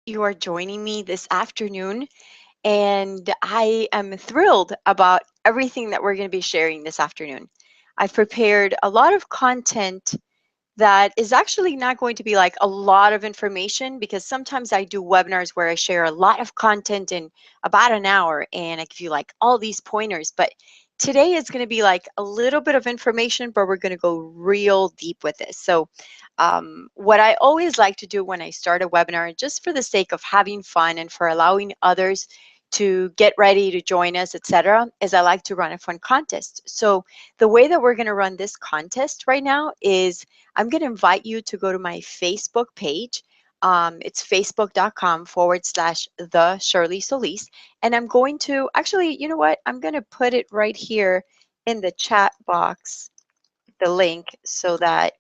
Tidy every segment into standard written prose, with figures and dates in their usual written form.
you are joining me this afternoon. And I am thrilled about everything that we're going to be sharing this afternoon. I've prepared a lot of content that is actually not going to be like a lot of information, because sometimes I do webinars where I share a lot of content in about an hour and I give you like all these pointers. But today is going to be like a little bit of information, but we're going to go real deep with this. So what I always like to do when I start a webinar, just for the sake of having fun and for allowing others to get ready to join us, etc., is I like to run a fun contest. So the way that we're going to run this contest right now is I'm going to invite you to go to my Facebook page. It's facebook.com/the Shirley Solis. And I'm going to actually, you know what? I'm going to put it right here in the chat box, the link, so that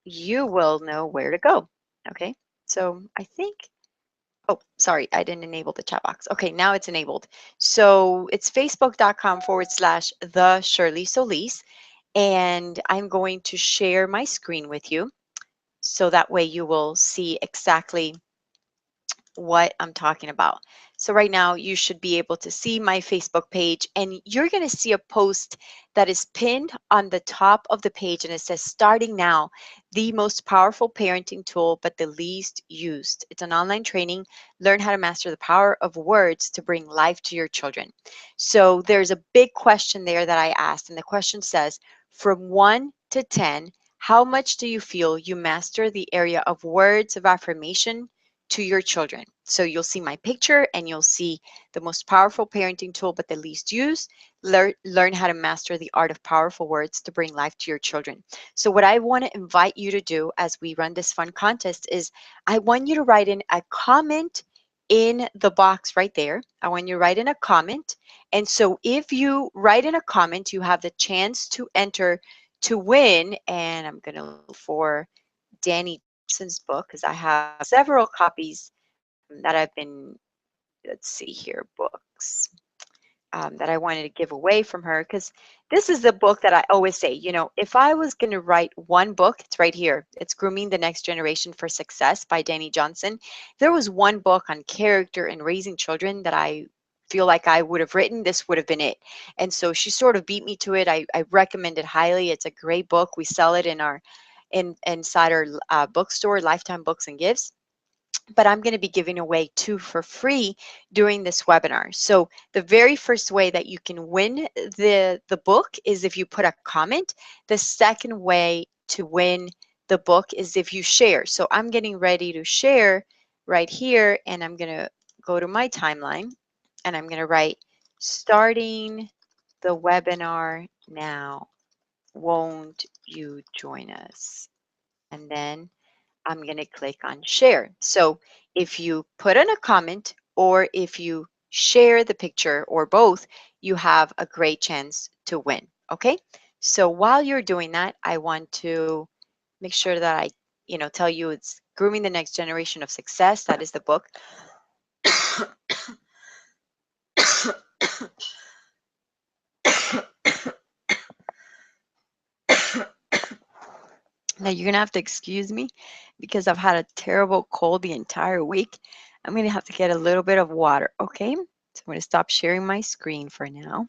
you will know where to go. Okay. So I think, oh, sorry, I didn't enable the chat box. Okay, now it's enabled. So it's facebook.com/the Shirley Solis. And I'm going to share my screen with you, so that way you will see exactly what I'm talking about. So right now you should be able to see my Facebook page, and you're going to see a post that is pinned on the top of the page, and it says starting now, the most powerful parenting tool but the least used. It's an online training. Learn how to master the power of words to bring life to your children. So there's a big question there that I asked, and the question says, from 1 to 10, how much do you feel you master the area of words of affirmation to your children? So you'll see my picture and you'll see the most powerful parenting tool but the least used. Learn how to master the art of powerful words to bring life to your children. So what I want to invite you to do as we run this fun contest is I want you to write in a comment in the box right there. I want you to write in a comment. And so if you write in a comment, you have the chance to enter to win. And I'm going to look for Danny Johnson's book, because I have several copies that I've been, let's see here, books that I wanted to give away from her, because this is the book that I always say, you know, if I was going to write one book, it's right here. It's Grooming the Next Generation for Success by Danny Johnson. If there was one book on character and raising children that I feel like I would have written, this would have been it. And so she sort of beat me to it. I recommend it highly. It's a great book. We sell it in our inside our bookstore, Lifetime Books and Gifts, but I'm going to be giving away 2 for free during this webinar. So the very first way that you can win the book is if you put a comment. The second way to win the book is if you share. So I'm getting ready to share right here, and I'm going to go to my timeline, and I'm going to write, starting the webinar now. Won't you join us? And then I'm going to click on share. So if you put in a comment or if you share the picture or both, you have a great chance to win. Okay. So while you're doing that, I want to make sure that I, tell you it's Grooming the Next Generation of Success. That is the book. Now you're going to have to excuse me because I've had a terrible cold the entire week. I'm going to have to get a little bit of water. Okay. So I'm going to stop sharing my screen for now.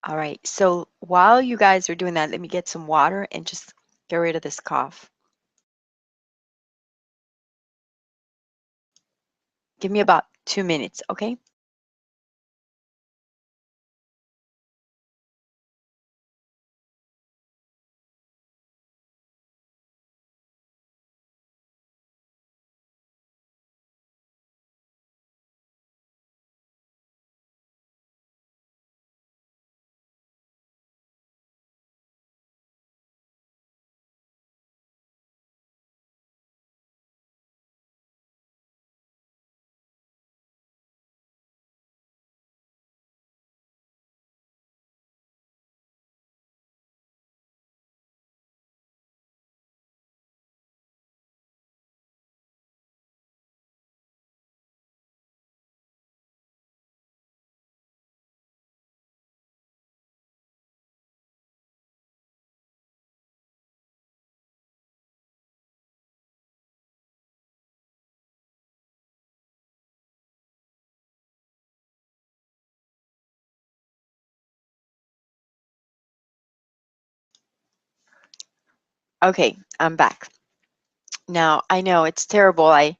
All right, so while you guys are doing that, let me get some water and just get rid of this cough. Give me about 2 minutes, okay? Okay, I'm back. Now, I know it's terrible. I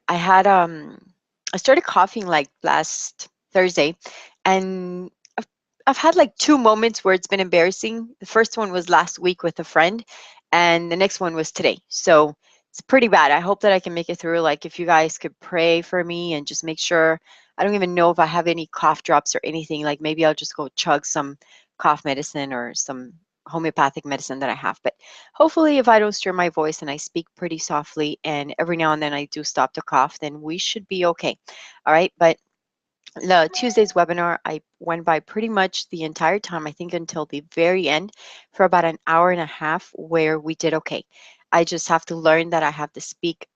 had I started coughing like last Thursday, and I've had like two moments where it's been embarrassing. The first one was last week with a friend, and the next one was today. So it's pretty bad. I hope that I can make it through. Like, if you guys could pray for me and just make sure. I don't even know if I have any cough drops or anything. Like, maybe I'll just go chug some cough medicine or some homeopathic medicine that I have. But hopefully, if I don't stir my voice and I speak pretty softly and every now and then I do stop to cough, then we should be okay. All right. But the Tuesday's webinar, I went by pretty much the entire time, I think until the very end, for about an hour and a half, where we did okay. I just have to learn that I have to speak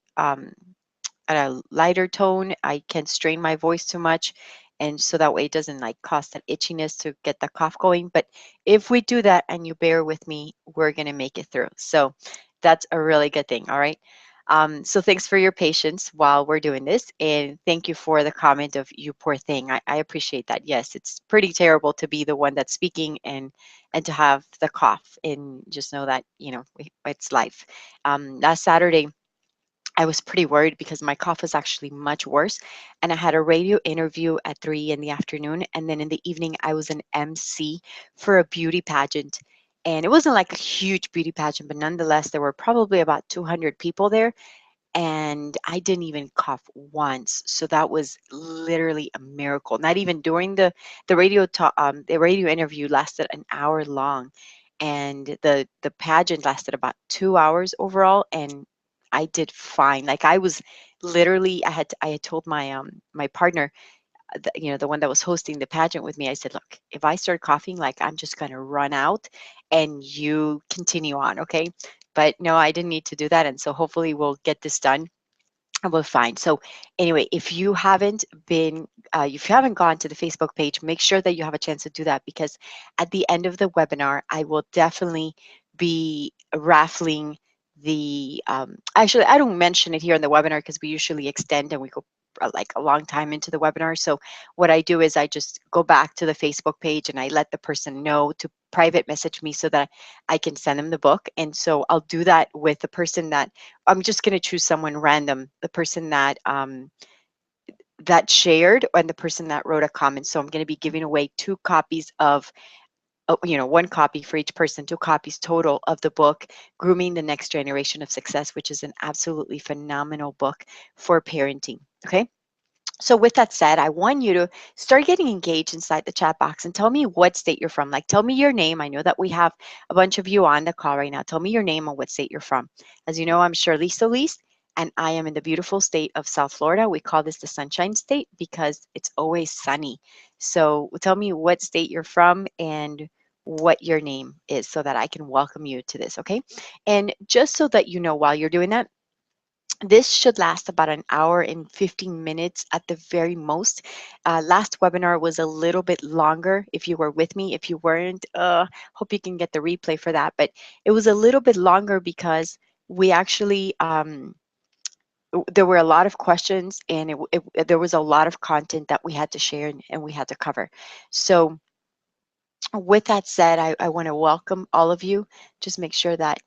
at a lighter tone. I can't strain my voice too much. And so that way it doesn't like cause that itchiness to get the cough going. But if we do that and you bear with me, we're going to make it through. So that's a really good thing. All right. So thanks for your patience while we're doing this. And thank you for the comment of you poor thing. I appreciate that. Yes, it's pretty terrible to be the one that's speaking and to have the cough, and just know that, it's life. Last Saturday, I was pretty worried because my cough was actually much worse. And I had a radio interview at 3 in the afternoon. And then in the evening, I was an MC for a beauty pageant. And it wasn't like a huge beauty pageant, but nonetheless, there were probably about 200 people there, and I didn't even cough once. So that was literally a miracle. Not even during the radio interview lasted an hour long, and the pageant lasted about 2 hours overall, and I did fine. Like, I was literally, I had told my partner, the one that was hosting the pageant with me, I said, look, if I start coughing, like, I'm just going to run out and you continue on. Okay. But no, I didn't need to do that. And so hopefully we'll get this done and we're fine. So anyway, if you haven't gone to the Facebook page, make sure that you have a chance to do that, because at the end of the webinar, I will definitely be raffling actually, I don't mention it here in the webinar because we usually extend and we go like a long time into the webinar. So what I do is I just go back to the Facebook page and I let the person know to private message me so that I can send them the book. And so I'll do that with the person that I'm just going to choose someone random, the person that shared and the person that wrote a comment. So I'm going to be giving away two copies of, one copy for each person, two copies total of the book, Grooming the Next Generation of Success, which is an absolutely phenomenal book for parenting. Okay. So with that said, I want you to start getting engaged inside the chat box and tell me what state you're from. Like, tell me your name. I know that we have a bunch of you on the call right now. Tell me your name and what state you're from. As you know, I'm Shirley Solis, and I am in the beautiful state of South Florida. We call this the Sunshine State because it's always sunny. So tell me what state you're from and what your name is so that I can welcome you to this, okay? And just so that you know, while you're doing that, this should last about an hour and 15 minutes at the very most. Last webinar was a little bit longer if you were with me. If you weren't, hope you can get the replay for that. But it was a little bit longer because we actually, there were a lot of questions, and there was a lot of content that we had to share and we had to cover. So with that said, I want to welcome all of you. Just make sure that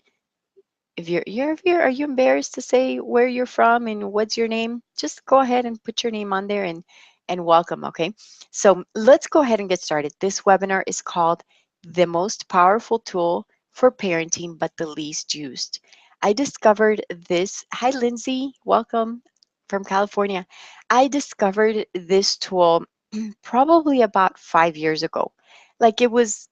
are you embarrassed to say where you're from and what's your name? Just go ahead and put your name on there and welcome, okay? So let's go ahead and get started. This webinar is called The Most Powerful Tool for Parenting but the Least Used. I discovered this. Hi, Lindsay. Welcome from California. I discovered this tool probably about 5 years ago. Like, it was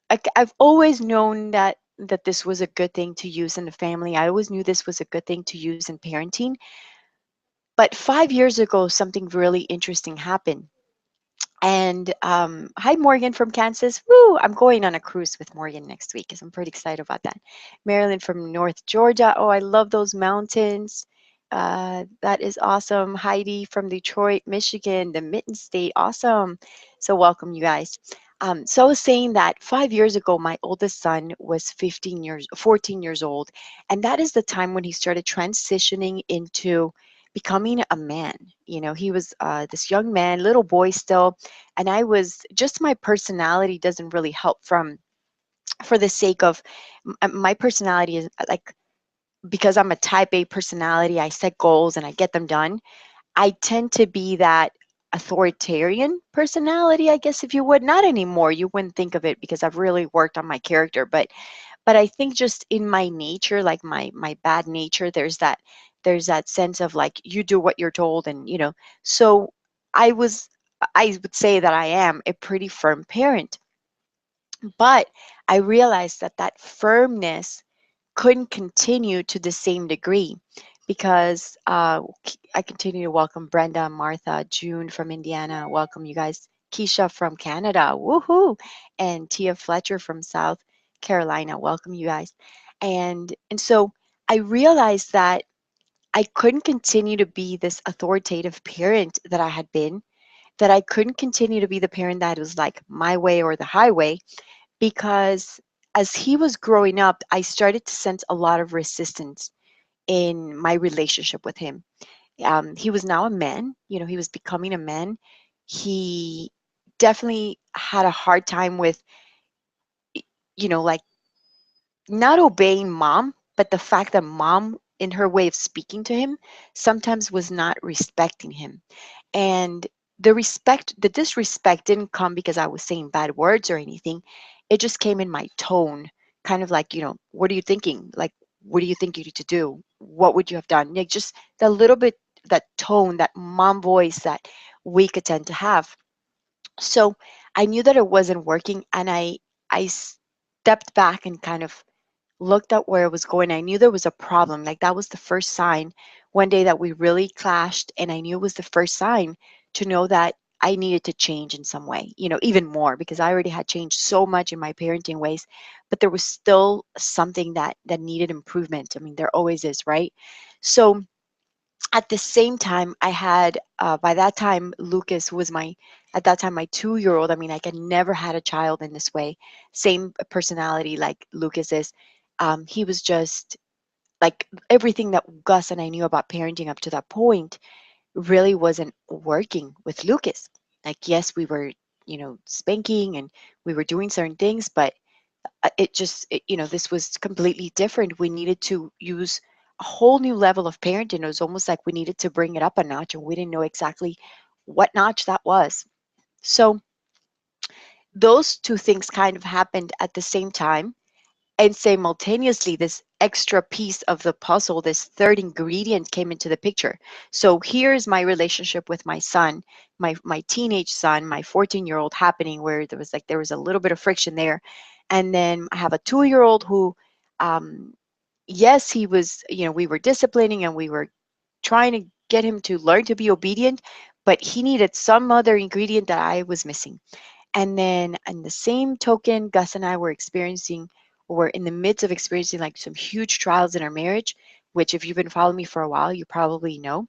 I've always known that this was a good thing to use in the family. I always knew this was a good thing to use in parenting. But 5 years ago, something really interesting happened. And hi, Morgan from Kansas. Woo! I'm going on a cruise with Morgan next week, so I'm pretty excited about that. Marilyn from North Georgia. Oh, I love those mountains. That is awesome. Heidi from Detroit, Michigan, the Mitten State. Awesome. So welcome, you guys. So I was saying that 5 years ago, my oldest son was 14 years old, and that is the time when he started transitioning into becoming a man. He was this young man, little boy still, and I was just, my personality doesn't really help from for the sake of my personality is like, because I'm a type A personality, I set goals and I get them done. I tend to be that authoritarian personality, I guess, if you would. Not anymore. You wouldn't think of it because I've really worked on my character, but I think just in my nature, like my bad nature, there's that sense of like you do what you're told, and so I was I would say that I am a pretty firm parent, but I realized that that firmness couldn't continue to the same degree because I continue to welcome Brenda, Martha, June from Indiana. Welcome, you guys. Keisha from Canada. Woohoo. And Tia Fletcher from South Carolina. Welcome, you guys. And so I realized that I couldn't continue to be this authoritative parent that I had been, that I couldn't continue to be the parent that was like my way or the highway, because as he was growing up, I started to sense a lot of resistance in my relationship with him. He was now a man, he was becoming a man. He definitely had a hard time with, like not obeying mom, but the fact that mom, in her way of speaking to him, sometimes was not respecting him. And the disrespect didn't come because I was saying bad words or anything. It just came in my tone, kind of like, what are you thinking? Like, what do you think you need to do? What would you have done? Like, just the little bit, that tone, that mom voice that we could tend to have. So I knew that it wasn't working, and I stepped back and kind of looked at where it was going. I knew there was a problem. Like, that was the first sign one day that we really clashed. And I knew it was the first sign to know that I needed to change in some way, even more, because I already had changed so much in my parenting ways, but there was still something that needed improvement. I mean, there always is, right? So at the same time, I had, by that time, Lucas, who was at that time, my 2-year-old. I mean, like, I never had a child in this way. Same personality like Lucas is. He was just like everything that Gus and I knew about parenting up to that point really wasn't working with Lucas. Like, yes, we were, spanking and we were doing certain things, but this was completely different. We needed to use a whole new level of parenting. It was almost like we needed to bring it up a notch, and we didn't know exactly what notch that was. So those two things kind of happened at the same time, and simultaneously, this extra piece of the puzzle, this third ingredient, came into the picture. So here's my relationship with my son, my teenage son, my 14-year-old, happening, where there was a little bit of friction there. And then I have a 2-year-old who, um, yes, he was, we were disciplining and we were trying to get him to learn to be obedient, but he needed some other ingredient that I was missing. And then, in the same token, Gus and I were in the midst of experiencing like some huge trials in our marriage, which, if you've been following me for a while, you probably know.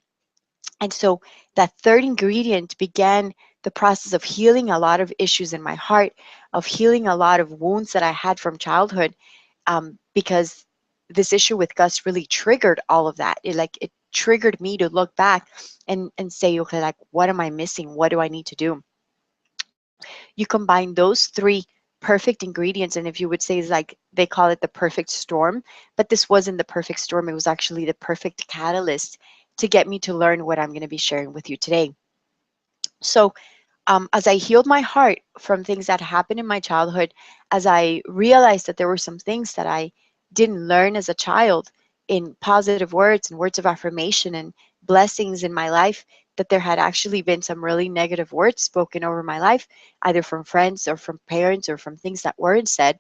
And so that third ingredient began the process of healing a lot of issues in my heart, of healing a lot of wounds that I had from childhood, because this issue with Gus really triggered all of that. It triggered me to look back and say, okay, like, what am I missing? What do I need to do? So you combine those three perfect ingredients, and if you would say, it's like they call it the perfect storm, but this wasn't the perfect storm. It was actually the perfect catalyst to get me to learn what I'm going to be sharing with you today. So as I healed my heart from things that happened in my childhood, as I realized that there were some things that I didn't learn as a child, in positive words and words of affirmation and blessings in my life, that there had actually been some really negative words spoken over my life, either from friends or from parents or from things that weren't said,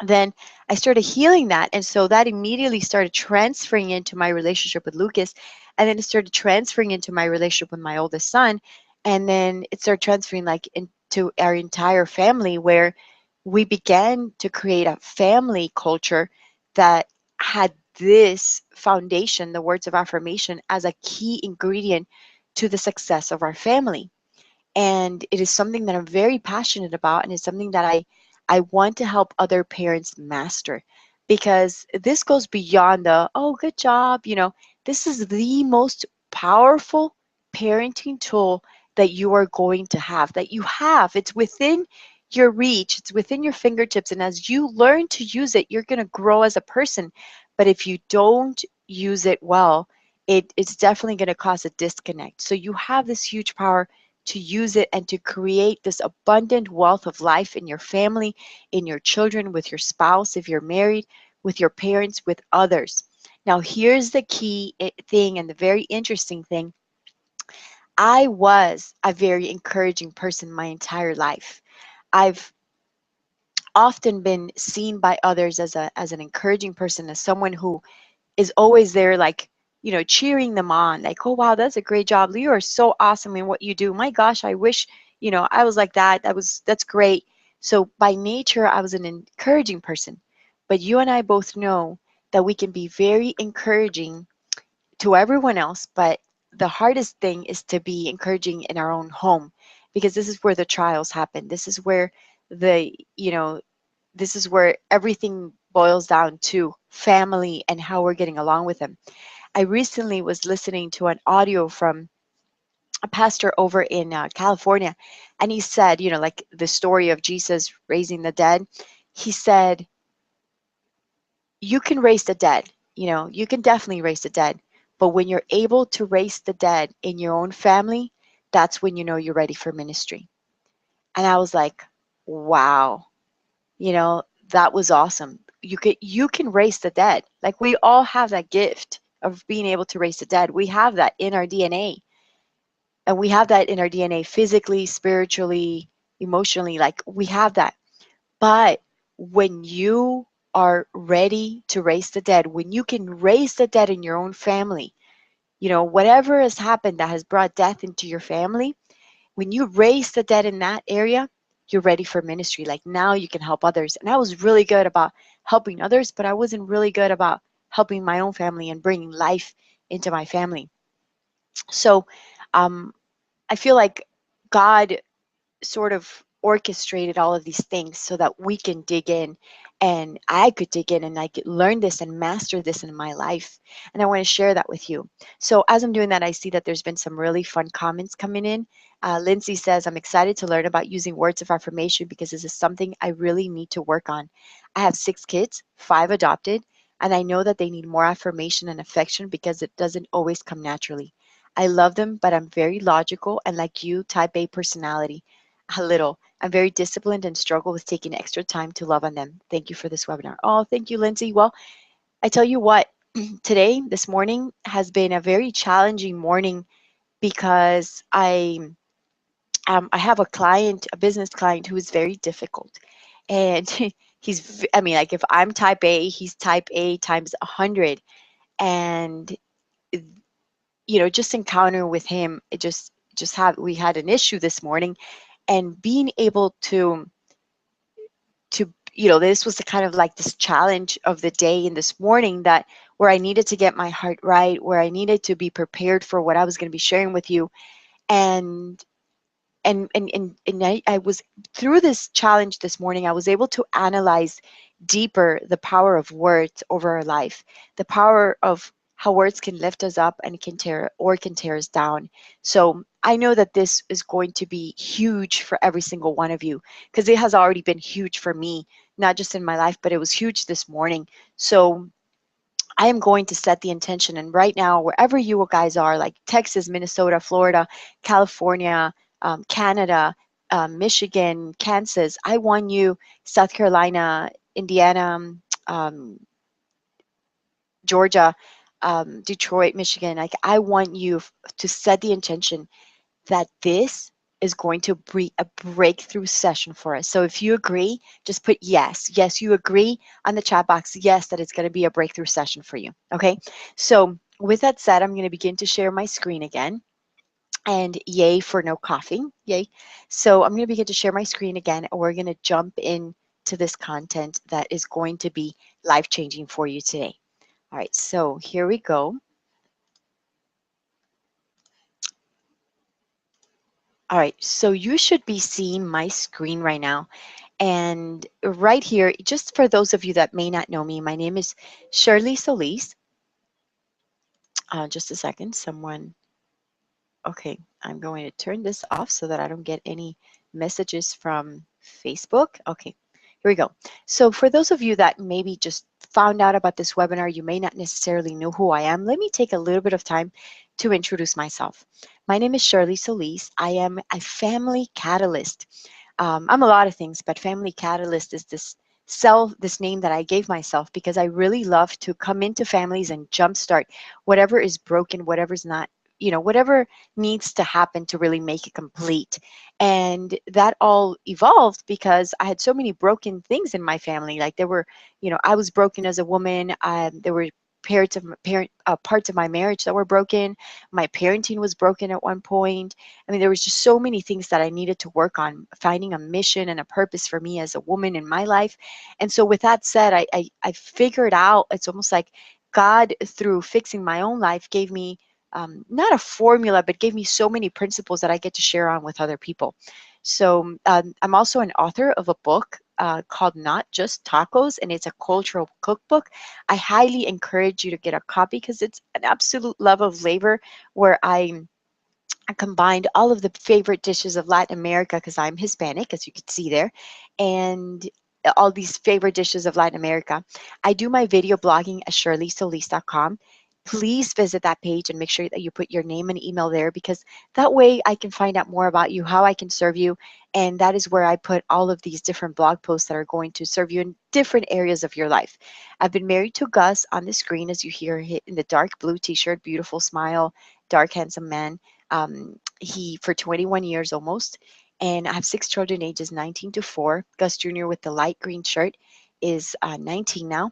then I started healing that. And so that immediately started transferring into my relationship with Lucas. And then it started transferring into my relationship with my oldest son. And then it started transferring like into our entire family, where we began to create a family culture that had this foundation, the words of affirmation, as a key ingredient to the success of our family. And it is something that I'm very passionate about, and it's something that I want to help other parents master, because this goes beyond the, oh, good job. This is the most powerful parenting tool that you are going to have, that you have. It's within your reach, it's within your fingertips. And as you learn to use it, you're going to grow as a person. But if you don't use it well, it's definitely going to cause a disconnect. So you have this huge power to use it and to create this abundant wealth of life in your family, in your children, with your spouse, if you're married, with your parents, with others. Now, here's the key thing and the very interesting thing. I was a very encouraging person my entire life. I've often been seen by others as an encouraging person, as someone who is always there, like, cheering them on, like, oh wow, that's a great job, you are so awesome in what you do, my gosh, I wish, I was like that. That's great. So by nature, I was an encouraging person. But you and I both know that we can be very encouraging to everyone else, but the hardest thing is to be encouraging in our own home, because this is where the trials happen. This is where the, this is where everything boils down to family and how we're getting along with them. I recently was listening to an audio from a pastor over in California, and he said, like the story of Jesus raising the dead. He said, you can raise the dead, you can definitely raise the dead. But when you're able to raise the dead in your own family, that's when you know you're ready for ministry. And I was like, wow, that was awesome. You can raise the dead. Like, we all have that gift of being able to raise the dead. We have that in our DNA. And we have that in our DNA physically, spiritually, emotionally. Like, we have that. But when you are ready to raise the dead, when you can raise the dead in your own family, whatever has happened that has brought death into your family, when you raise the dead in that area, you're ready for ministry. Like, now you can help others. And I was really good about helping others, but I wasn't really good about helping my own family and bringing life into my family. So um, I feel like God sort of orchestrated all of these things so that we can dig in, and I could dig in and I could learn this and master this in my life. And I want to share that with you. So as I'm doing that, I see that there's been some really fun comments coming in. Lindsay says, I'm excited to learn about using words of affirmation because this is something I really need to work on. I have 6 kids, 5 adopted, and I know that they need more affirmation and affection because it doesn't always come naturally. I love them, but I'm very logical and, like you, type A personality. A little. I'm very disciplined and struggle with taking extra time to love on them. Thank you for this webinar. Oh, thank you, Lindsay. Well, I tell you what, today, this morning, has been a very challenging morning because I have a client, a business client, who is very difficult. And I mean, like, if I'm type A, he's type A times 100. And, just encounter with him, we had an issue this morning, and being able to this was the kind of like this challenge of the day in this morning, that where I needed to get my heart right, where I needed to be prepared for what I was going to be sharing with you. And I was, through this challenge this morning, I was able to analyze deeper the power of words over our life, the power of how words can lift us up and can tear us down. So I know that this is going to be huge for every single one of you, because it has already been huge for me, not just in my life, but it was huge this morning. So I am going to set the intention. And right now, wherever you guys are, like Texas, Minnesota, Florida, California, Canada, Michigan, Kansas, I want you, South Carolina, Indiana, um, Georgia, Detroit, Michigan, like, I want you to set the intention that this is going to be a breakthrough session for us. So if you agree, just put yes. Yes, you agree on the chat box. Yes, that it's going to be a breakthrough session for you. Okay. So with that said, I'm going to begin to share my screen again. And yay for no coughing. Yay. So I'm going to begin to share my screen again, and we're going to jump in to this content that is going to be life-changing for you today. All right. So here we go. All right. So you should be seeing my screen right now. And right here, just for those of you that may not know me, my name is Shirley Solis. Just a second, okay, I'm going to turn this off so that I don't get any messages from Facebook. Okay, here we go. So for those of you that maybe just found out about this webinar, you may not necessarily know who I am. Let me take a little bit of time to introduce myself. My name is Shirley Solis. I am a family catalyst. I'm a lot of things, but family catalyst is this name that I gave myself because I really love to come into families and jumpstart whatever is broken, whatever's not, whatever needs to happen to really make it complete. And that all evolved because I had so many broken things in my family. Like there were, I was broken as a woman. There were parts of my marriage that were broken. My parenting was broken at one point. I mean, there was just so many things that I needed to work on, finding a mission and a purpose for me as a woman in my life. And so with that said, I figured out, it's almost like God, through fixing my own life, gave me not a formula, but gave me so many principles that I get to share on with other people. So I'm also an author of a book called Not Just Tacos, and it's a cultural cookbook. I highly encourage you to get a copy because it's an absolute love of flavor where I combined all of the favorite dishes of Latin America because I'm Hispanic, as you can see there, and all these favorite dishes of Latin America. I do my video blogging at shirleysolis.com. Please visit that page and make sure that you put your name and email there because that way I can find out more about you, how I can serve you, and that is where I put all of these different blog posts that are going to serve you in different areas of your life. I've been married to Gus on the screen, as you hear in the dark blue t-shirt, beautiful smile, dark, handsome man. He for 21 years almost, and I have 6 children ages 19 to 4. Gus Jr. with the light green shirt is 19 now.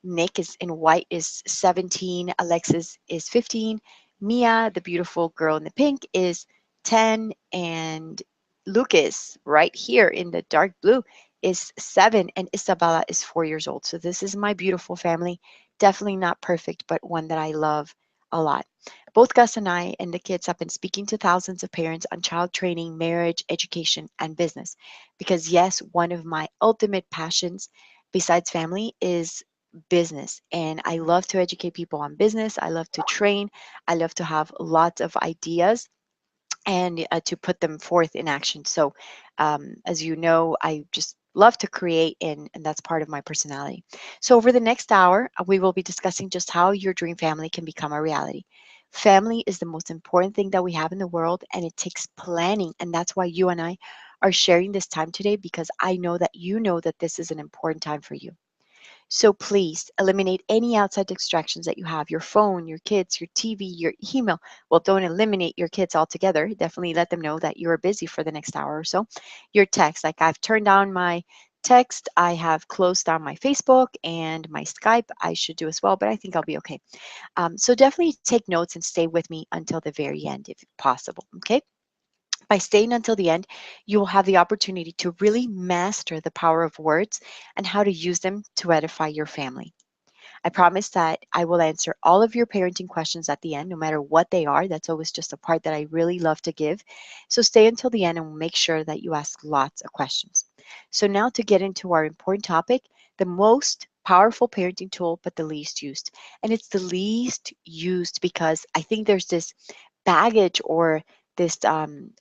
Nick is in white is 17. Alexis is 15. Mia, the beautiful girl in the pink, is 10, and Lucas, right here in the dark blue, is 7, and Isabella is 4 years old. So this is my beautiful family. Definitely not perfect, but one that I love a lot. Both Gus and I and the kids have been speaking to thousands of parents on child training, marriage, education, and business. Because, yes, one of my ultimate passions besides family is business. And I love to educate people on business. I love to train. I love to have lots of ideas and to put them forth in action. So, as you know, I just love to create, and that's part of my personality. So, over the next hour, we will be discussing just how your dream family can become a reality. Family is the most important thing that we have in the world, and it takes planning. And that's why you and I are sharing this time today because I know that this is an important time for you. So please eliminate any outside distractions that you have, your phone, your kids, your TV, your email. Well, don't eliminate your kids altogether. Definitely let them know that you're busy for the next hour or so. Your text, like I've turned down my text, I have closed down my Facebook and my Skype. I should do as well, but I think I'll be okay. So definitely take notes and stay with me until the very end if possible, okay? By staying until the end, you will have the opportunity to really master the power of words and how to use them to edify your family. I promise that I will answer all of your parenting questions at the end, no matter what they are. That's always just a part that I really love to give. So stay until the end and make sure that you ask lots of questions. So now to get into our important topic, the most powerful parenting tool, but the least used. And it's the least used because I think there's this baggage or this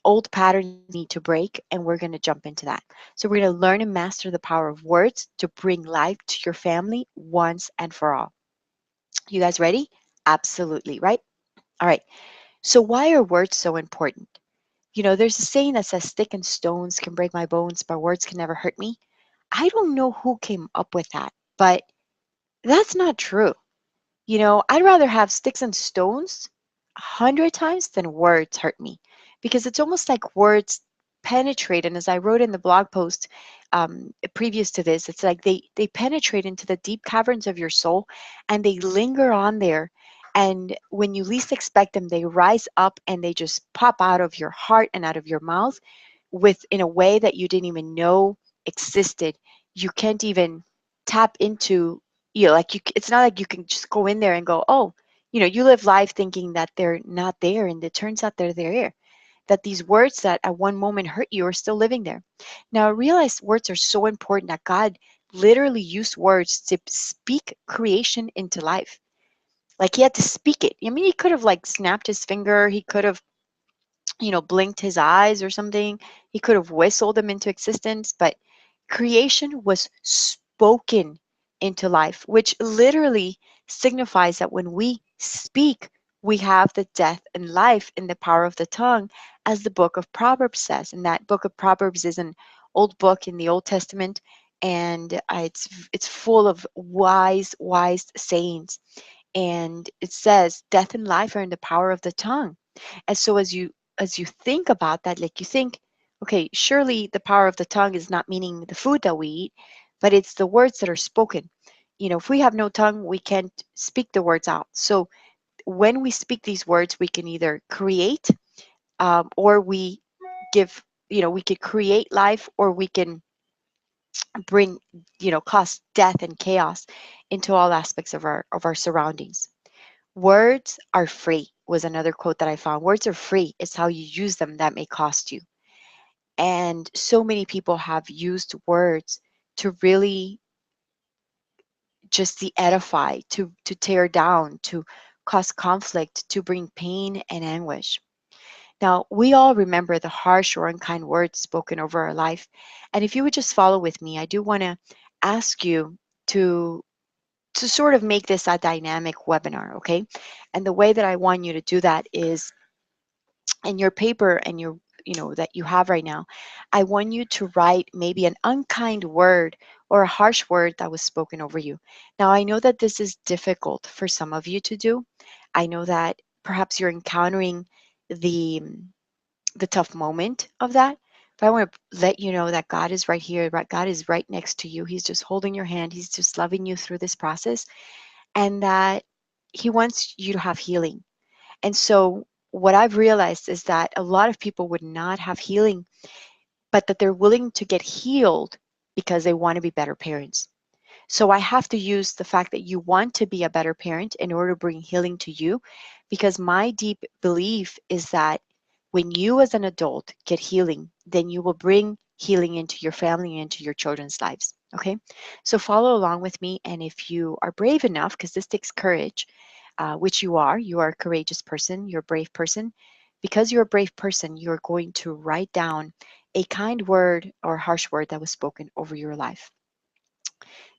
old patterns that need to break, and we're going to jump into that. So we're going to learn and master the power of words to bring life to your family once and for all. You guys ready? Absolutely, right? All right. So why are words so important? There's a saying that says stick and stones can break my bones, but words can never hurt me. I don't know who came up with that, but that's not true. I'd rather have sticks and stones 100 times than words hurt me because it's almost like words penetrate. And as I wrote in the blog post previous to this, it's like they penetrate into the deep caverns of your soul and they linger on there. And when you least expect them, they rise up and they just pop out of your heart and out of your mouth with in a way that you didn't even know existed. You can't even tap into, like it's not like you can just go in there and go, oh, you live life thinking that they're not there, and it turns out they're there. That these words that at one moment hurt you are still living there. Now I realize words are so important that God literally used words to speak creation into life. Like he had to speak it. I mean, he could have like snapped his finger, he could have blinked his eyes or something. He could have whistled them into existence, but creation was spoken into life, which literally signifies that when we speak, we have the death and life in the power of the tongue, as the book of Proverbs says. And that book of Proverbs is an old book in the Old Testament, and it's full of wise sayings. And it says, death and life are in the power of the tongue. And so as you think about that, like you think, okay, surely the power of the tongue is not meaning the food that we eat, but it's the words that are spoken. If we have no tongue, we can't speak the words out. So when we speak these words, we can either create, or give, we could create life, or we can bring, cause death and chaos into all aspects of our surroundings. Words are free was another quote that I found. Words are free. It's how you use them that may cost you. And so many people have used words to really just de-edify, to tear down, to cause conflict, to bring pain and anguish. Now, we all remember the harsh or unkind words spoken over our life. And if you would just follow with me, I do want to ask you to sort of make this a dynamic webinar, okay? And the way that I want you to do that is in your paper and that you have right now, I want you to write maybe an unkind word or a harsh word that was spoken over you. Now, I know that this is difficult for some of you to do. I know that perhaps you're encountering the the tough moment of that. But I want to let you know that God is right here, right? God is right next to you. He's just holding your hand. He's just loving you through this process, and that He wants you to have healing. And so, what I've realized is that a lot of people would not have healing, but that they're willing to get healed because they want to be better parents. So I have to use the fact that you want to be a better parent in order to bring healing to you, because my deep belief is that when you as an adult get healing, then you will bring healing into your family and into your children's lives. Okay? So follow along with me. And if you are brave enough, because this takes courage, which you are a courageous person, you're a brave person. Because you're a brave person, you're going to write down a kind word or harsh word that was spoken over your life.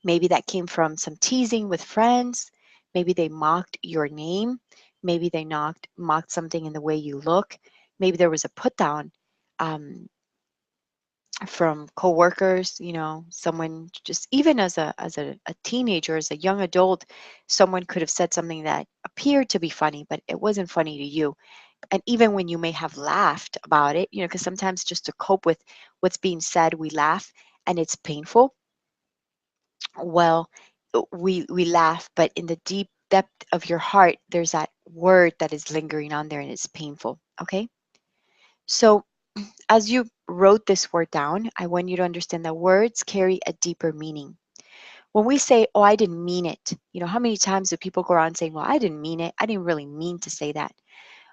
Maybe that came from some teasing with friends. Maybe they mocked your name. Maybe they mocked something in the way you look. Maybe there was a put down, um, from coworkers. Someone, just even as a teenager, as a young adult, someone could have said something that appeared to be funny, but it wasn't funny to you. And even when you may have laughed about it, because sometimes just to cope with what's being said, we laugh and it's painful. Well, we laugh, but in the deep depth of your heart, there's that word that is lingering on there and it's painful. Okay? So as you wrote this word down, I want you to understand that words carry a deeper meaning. When we say, oh, I didn't mean it, how many times do people go around saying, well, I didn't mean it. I didn't really mean to say that.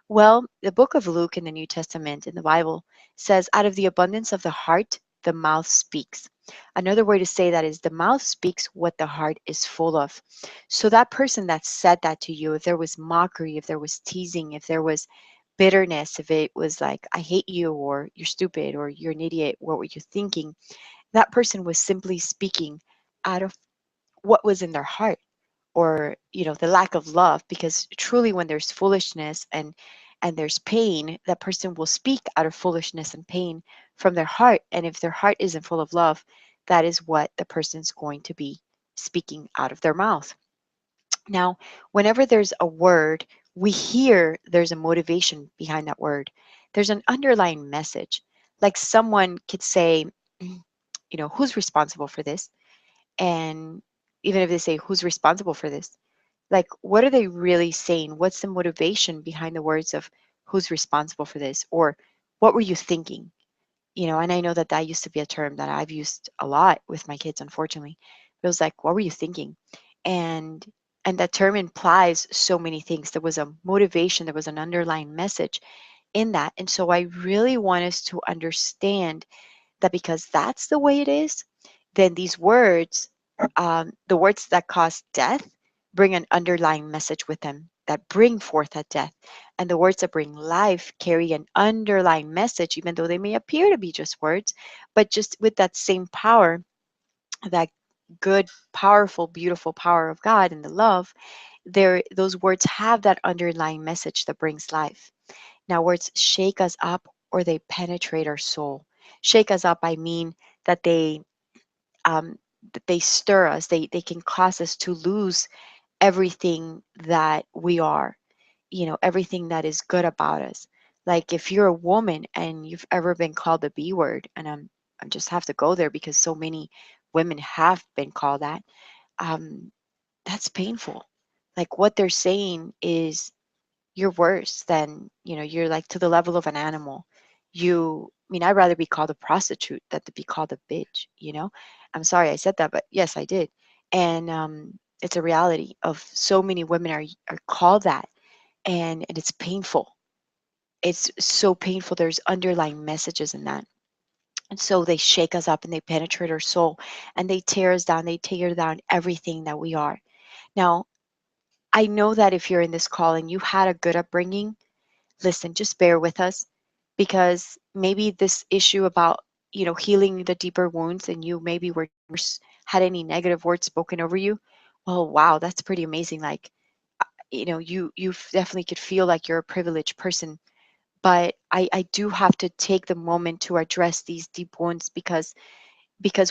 Well, the book of Luke in the New Testament in the Bible says, out of the abundance of the heart, the mouth speaks. Another way to say that is the mouth speaks what the heart is full of. So that person that said that to you, if there was mockery, if there was teasing, if there was bitterness, if it was like, I hate you, or you're stupid, or you're an idiot, what were you thinking? That person was simply speaking out of what was in their heart, or the lack of love, because truly when there's foolishness and there's pain, that person will speak out of foolishness and pain from their heart. And if their heart isn't full of love, that is what the person's going to be speaking out of their mouth. Now, whenever there's a word, we hear there's a motivation behind that word. There's an underlying message. Like someone could say, who's responsible for this? And even if they say, who's responsible for this? Like, what are they really saying? What's the motivation behind the words of who's responsible for this? Or what were you thinking? And I know that that used to be a term that I've used a lot with my kids, unfortunately. It was like, what were you thinking? And and that term implies so many things. There was a motivation, there was an underlying message in that. And so I really want us to understand that because that's the way it is, then these words, the words that cause death, bring an underlying message with them that bring forth that death. And the words that bring life carry an underlying message, even though they may appear to be just words, but just with that same power, that good, powerful, beautiful power of God and the love, there those words have that underlying message that brings life. Now, words shake us up or they penetrate our soul. Shake us up, I mean um, that they stir us. They can cause us to lose everything that we are, everything that is good about us. Like if you're a woman and you've ever been called the B word, and I just have to go there because so many women have been called that. Um, that's painful. Like what they're saying is you're worse than, you're like to the level of an animal. I mean, I'd rather be called a prostitute than to be called a bitch. I'm sorry I said that, but yes, I did. And it's a reality of so many women are called that, and it's painful. It's so painful. There's underlying messages in that. And so they shake us up and they penetrate our soul and they tear us down. They tear down everything that we are. Now, I know that if you're in this call and you had a good upbringing, listen, just bear with us, because maybe this issue about, healing the deeper wounds, and you maybe were never had any negative words spoken over you. Well, wow, that's pretty amazing. Like, you definitely could feel like you're a privileged person, but I do have to take the moment to address these deep wounds, because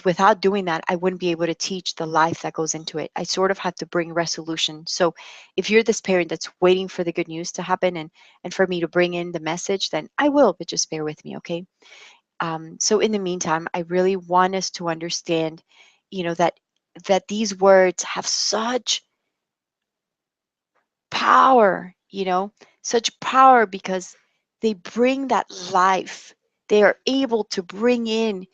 without doing that, I wouldn't be able to teach the life that goes into it. I sort of have to bring resolution. So if you're this parent that's waiting for the good news to happen, and for me to bring in the message, then I will, but just bear with me, okay? So in the meantime, I really want us to understand, that these words have such power, such power, because they bring that life. They are able to bring in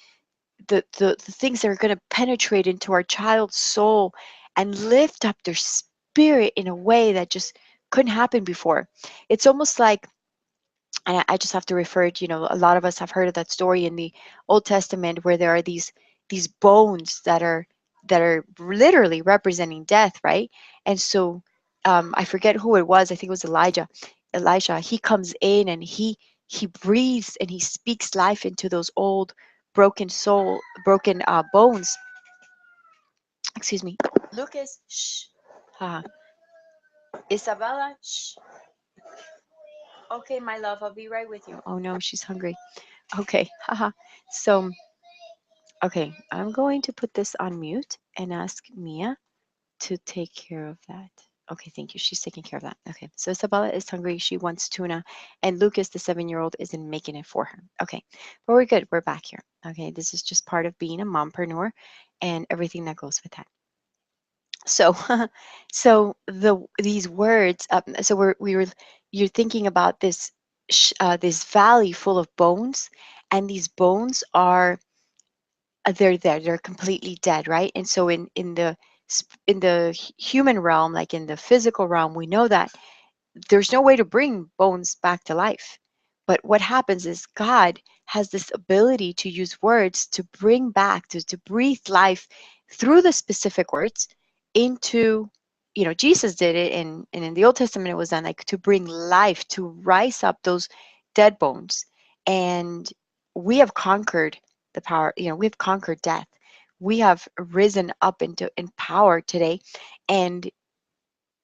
the things that are going to penetrate into our child's soul and lift up their spirit in a way that just couldn't happen before. It's almost like, and I just have to refer to, a lot of us have heard of that story in the Old Testament where there are these bones that are literally representing death, right? And so I forget who it was. I think it was Elijah. Elisha, he comes in and he breathes and he speaks life into those old broken bones. Excuse me. Lucas, shh. Haha. Isabella, shh. Okay, my love, I'll be right with you. Oh no, she's hungry. Okay, haha. So, okay, I'm going to put this on mute and ask Mia to take care of that. Okay, thank you. She's taking care of that. Okay, so Isabella is hungry. She wants tuna, and Lucas, the 7-year-old, isn't making it for her. Okay, but we're good. We're back here. Okay, this is just part of being a mompreneur and everything that goes with that. So, so these words. So you're thinking about this valley full of bones, and these bones are they're there. They're completely dead, right? And so in the human realm, like in the physical realm, we know that there's no way to bring bones back to life. But what happens is God has this ability to use words to bring back, to breathe life through the specific words into, Jesus did it, and in the Old Testament it was done, like to bring life, to rise up those dead bones. And we have conquered the power, we've conquered death. We have risen up in power today. And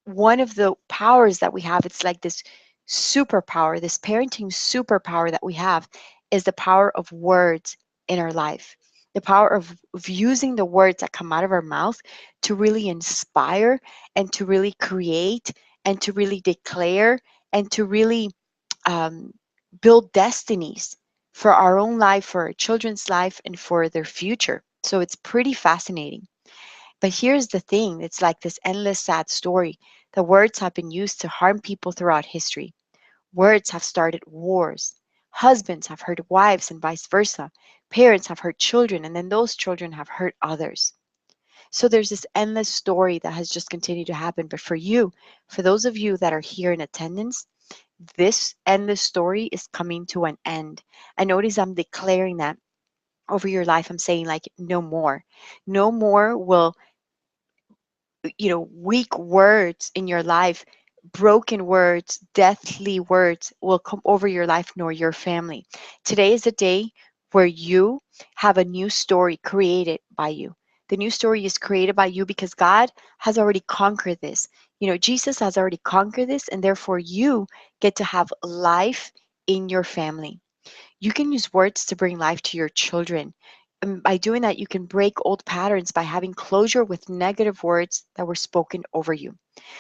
one of the powers that we have, it's like this superpower, this parenting superpower that we have, is the power of words in our life. The power of using the words that come out of our mouth to really inspire and to really create and to really declare and to really um, build destinies for our own life, for our children's life, and for their future. So it's pretty fascinating. But here's the thing, it's like this endless sad story. The words have been used to harm people throughout history. Words have started wars. Husbands have hurt wives and vice versa. Parents have hurt children, and then those children have hurt others. So there's this endless story that has just continued to happen. But for those of you that are here in attendance, this endless story is coming to an end. And notice I'm declaring that over your life. I'm saying, like, no more. No more will weak words in your life broken words, deathly words will come over your life nor your family. Today is a day where you have a new story created by you. The new story is created by you because God has already conquered this. You know, Jesus has already conquered this, and therefore you get to have life in your family. You can use words to bring life to your children. And by doing that, you can break old patterns by having closure with negative words that were spoken over you.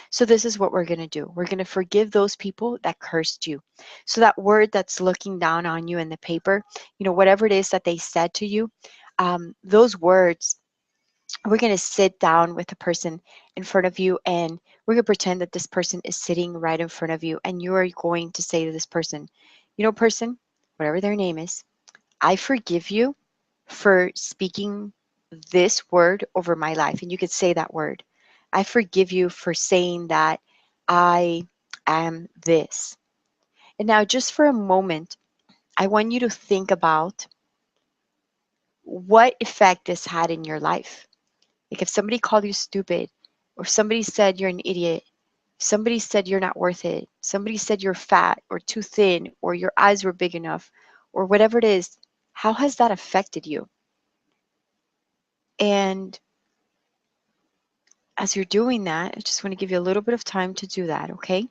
So this is what we're going to do. We're going to forgive those people that cursed you. So that word that's looking down on you in the paper, you know, whatever it is that they said to you, those words, we're going to sit down with the person in front of you, and we're going to pretend that this person is sitting right in front of you, and you are going to say to this person, you know, person, whatever their name is, I forgive you for speaking this word over my life. And you could say that word. I forgive you for saying that I am this. And now, just for a moment, I want you to think about what effect this had in your life. Like if somebody called you stupid, or somebody said you're an idiot, somebody said you're not worth it, somebody said you're fat or too thin, or your eyes were big enough, or whatever it is, how has that affected you? And as you're doing that, I just want to give you a little bit of time to do that, okay?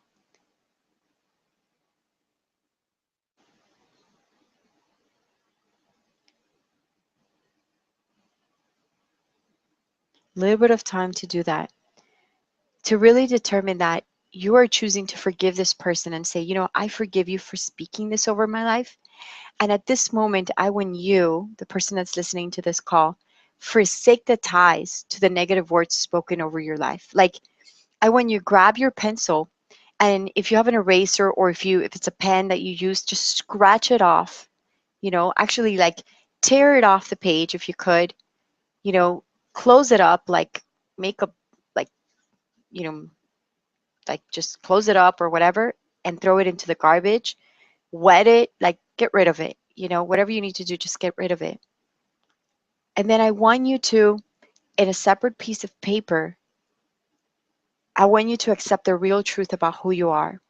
A little bit of time to do that, to really determine that you are choosing to forgive this person and say, you know, I forgive you for speaking this over my life. And at this moment, I want you, the person that's listening to this call, forsake the ties to the negative words spoken over your life. Like, I want you to grab your pencil, and if you have an eraser, or if it's a pen that you use, just scratch it off. You know, actually, like, tear it off the page if you could. You know, close it up, like make a, like, you know, like just close it up or whatever, and throw it into the garbage. Wet it, like get rid of it. You know, whatever you need to do, just get rid of it. And then I want you to, in a separate piece of paper, I want you to accept the real truth about who you are.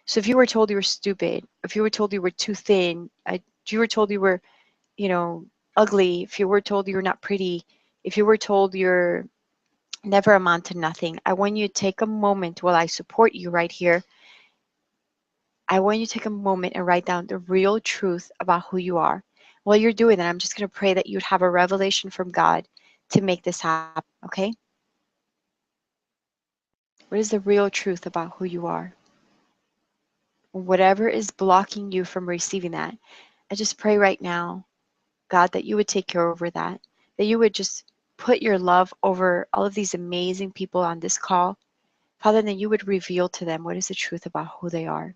So if you were told you were stupid, if you were told you were too thin, if you were told you were, you know, ugly, if you were told you're not pretty, if you were told you're never amount to nothing, I want you to take a moment while I support you right here. I want you to take a moment and write down the real truth about who you are. While you're doing that, I'm just going to pray that you'd have a revelation from God to make this happen, okay? What is the real truth about who you are? Whatever is blocking you from receiving that, I just pray right now, God, that you would take care over that you would just put your love over all of these amazing people on this call. Father, that you would reveal to them what is the truth about who they are.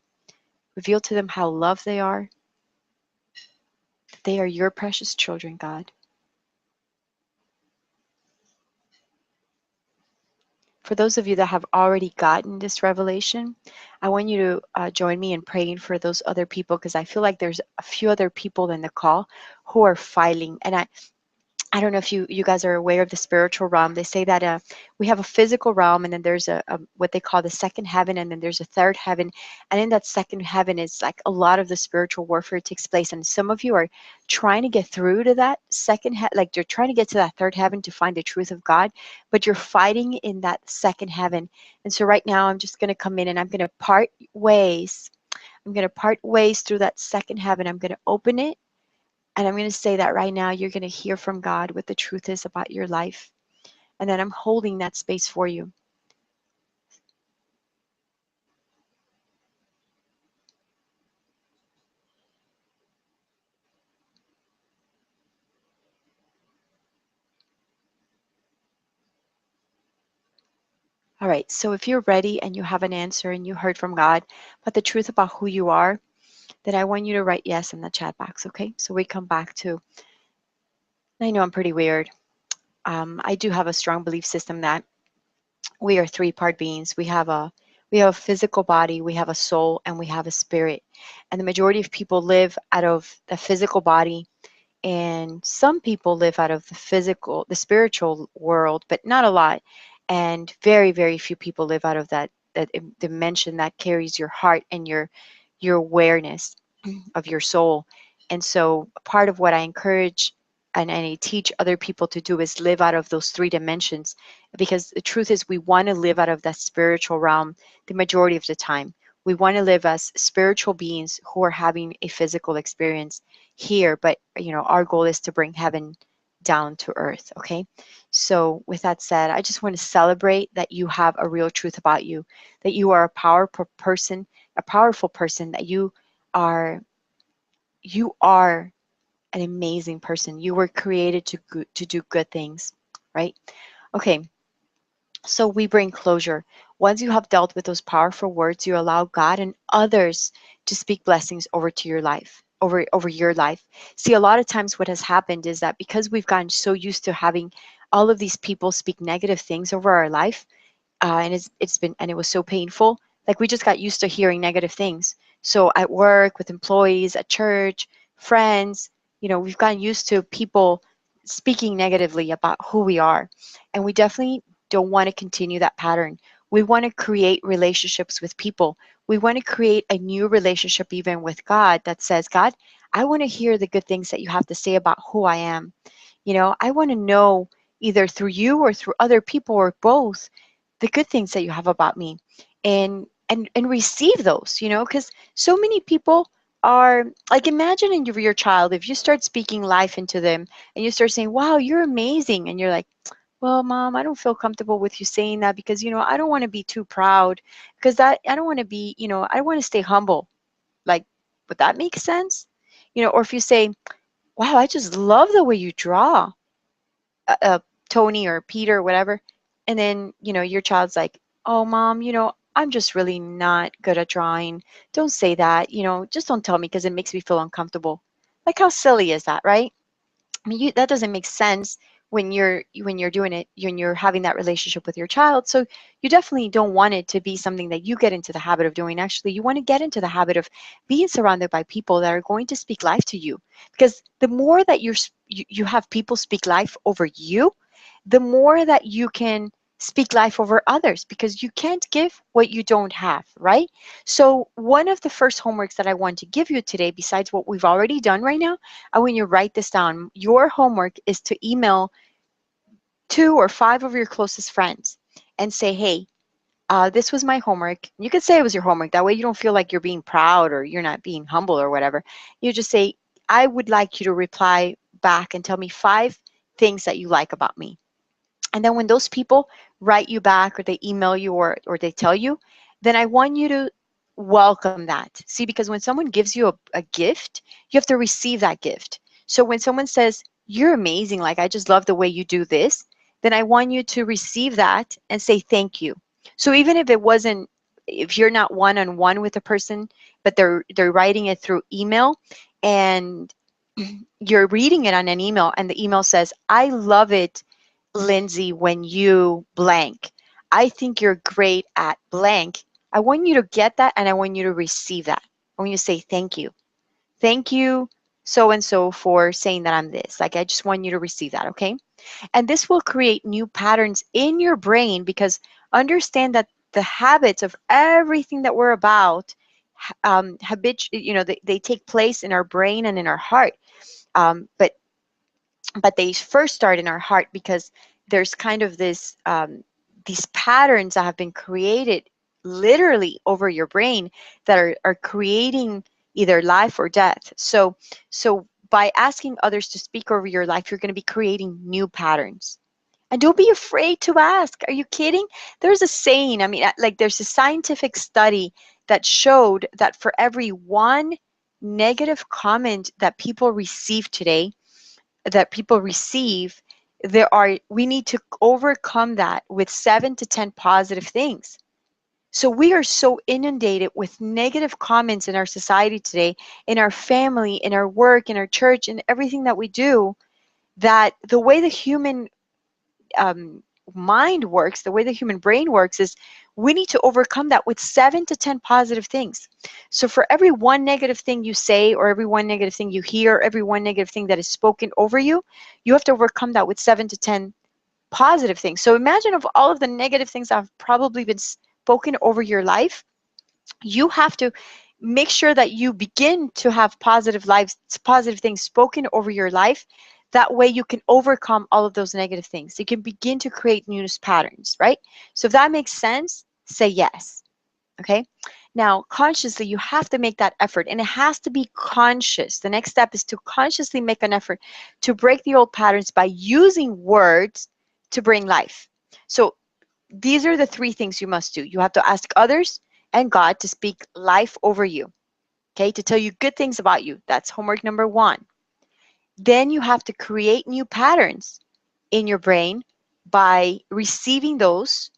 Reveal to them how loved they are, that they are your precious children, God. For those of you that have already gotten this revelation, I want you to join me in praying for those other people, because I feel like there's a few other people in the call who are fighting. And I don't know if you guys are aware of the spiritual realm. They say that we have a physical realm, and then there's a what they call the second heaven, and then there's a third heaven. And in that second heaven is like a lot of the spiritual warfare takes place. And some of you are trying to get through to that second like you're trying to get to that third heaven to find the truth of God, but you're fighting in that second heaven. And so right now I'm just going to come in, and I'm going to part ways. I'm going to part ways through that second heaven. I'm going to open it, and I'm going to say that right now you're going to hear from God what the truth is about your life. And then I'm holding that space for you. All right, so if you're ready and you have an answer and you heard from God, but the truth about who you are, then I want you to write yes in the chat box, okay? So we come back to, I know I'm pretty weird. I do have a strong belief system that we are three-part beings. We have a physical body, we have a soul, and we have a spirit. And the majority of people live out of the physical body, and some people live out of the spiritual world, but not a lot. And very, very few people live out of that dimension that carries your heart and your awareness of your soul. And so part of what I encourage and I teach other people to do is live out of those three dimensions, because the truth is we want to live out of that spiritual realm the majority of the time. We want to live as spiritual beings who are having a physical experience here, but our goal is to bring heaven down to earth. Okay, so with that said, I just want to celebrate that you have a real truth about you, that you are a powerful person, that are you are an amazing person. You were created to do good things, right? Okay, so we bring closure. Once you have dealt with those powerful words, you allow God and others to speak blessings over to your life, over your life. See, a lot of times what has happened is that because we've gotten so used to having all of these people speak negative things over our life, and it was so painful. Like we just got used to hearing negative things. So at work, with employees, at church, friends, we've gotten used to people speaking negatively about who we are, and we definitely don't want to continue that pattern. We want to create relationships with people. We want to create a new relationship even with God that says, God, I want to hear the good things that you have to say about who I am. I want to know, either through you or through other people or both, the good things that you have about me, and receive those, because so many people are like, imagine your child, if you start speaking life into them and you start saying, wow, you're amazing, and you're like, well, mom, I don't feel comfortable with you saying that, because I don't want to be too proud, because that I don't want to be, I want to stay humble. Like, would that make sense? Or if you say, wow, I just love the way you draw, Tony or Peter or whatever. And then, your child's like, oh, mom, I'm just really not good at drawing. Don't say that, just don't tell me, because it makes me feel uncomfortable. Like, how silly is that, right? I mean, that doesn't make sense when you're doing it, when you're having that relationship with your child. So you definitely don't want it to be something that you get into the habit of doing. Actually, you want to get into the habit of being surrounded by people that are going to speak life to you, because the more that you have people speak life over you, the more that you can speak life over others, because you can't give what you don't have, right? So one of the first homeworks that I want to give you today, besides what we've already done right now, I want you to write this down. Your homework is to email 2 or 5 of your closest friends and say, hey, this was my homework. You could say it was your homework. That way you don't feel like you're being proud or you're not being humble or whatever. You just say, I would like you to reply back and tell me 5 things that you like about me. And then when those people write you back, or they email you, or they tell you, then I want you to welcome that. See, because when someone gives you a gift, you have to receive that gift. So when someone says, you're amazing, like, I just love the way you do this, then I want you to receive that and say thank you. So even if you're not one-on-one with a person, but they're writing it through email, and you're reading it on an email, and the email says, I love it, Lindsay, when you blank. I think you're great at blank. I want you to get that, and I want you to receive that. I want you to say thank you. Thank you, so and so, for saying that I'm this. Like, I just want you to receive that, okay? And this will create new patterns in your brain, because understand that the habits of everything that we're about, they take place in our brain and in our heart. But they first start in our heart, because there's kind of these patterns that have been created literally over your brain, that are creating either life or death. So by asking others to speak over your life, you're going to be creating new patterns. And don't be afraid to ask. Are you kidding? There's a saying, I mean, like, there's a scientific study that showed that for every one negative comment that people receive today, that people receive, we need to overcome that with 7 to 10 positive things. So we are so inundated with negative comments in our society today, in our family, in our work, in our church, in everything that we do, that the way the human mind works, the way the human brain works, is we need to overcome that with 7 to 10 positive things. So for every one negative thing you say, or every one negative thing you hear, every one negative thing that is spoken over you, you have to overcome that with 7 to 10 positive things. So imagine of all of the negative things that have probably been spoken over your life, you have to make sure that you begin to have positive things spoken over your life. That way you can overcome all of those negative things. You can begin to create news patterns, right? So if that makes sense, say yes. Okay. Now, consciously, you have to make that effort, and it has to be conscious. The next step is to consciously make an effort to break the old patterns by using words to bring life. So these are the three things you must do. You have to ask others and God to speak life over you, okay, to tell you good things about you. That's homework number one. Then you have to create new patterns in your brain by receiving those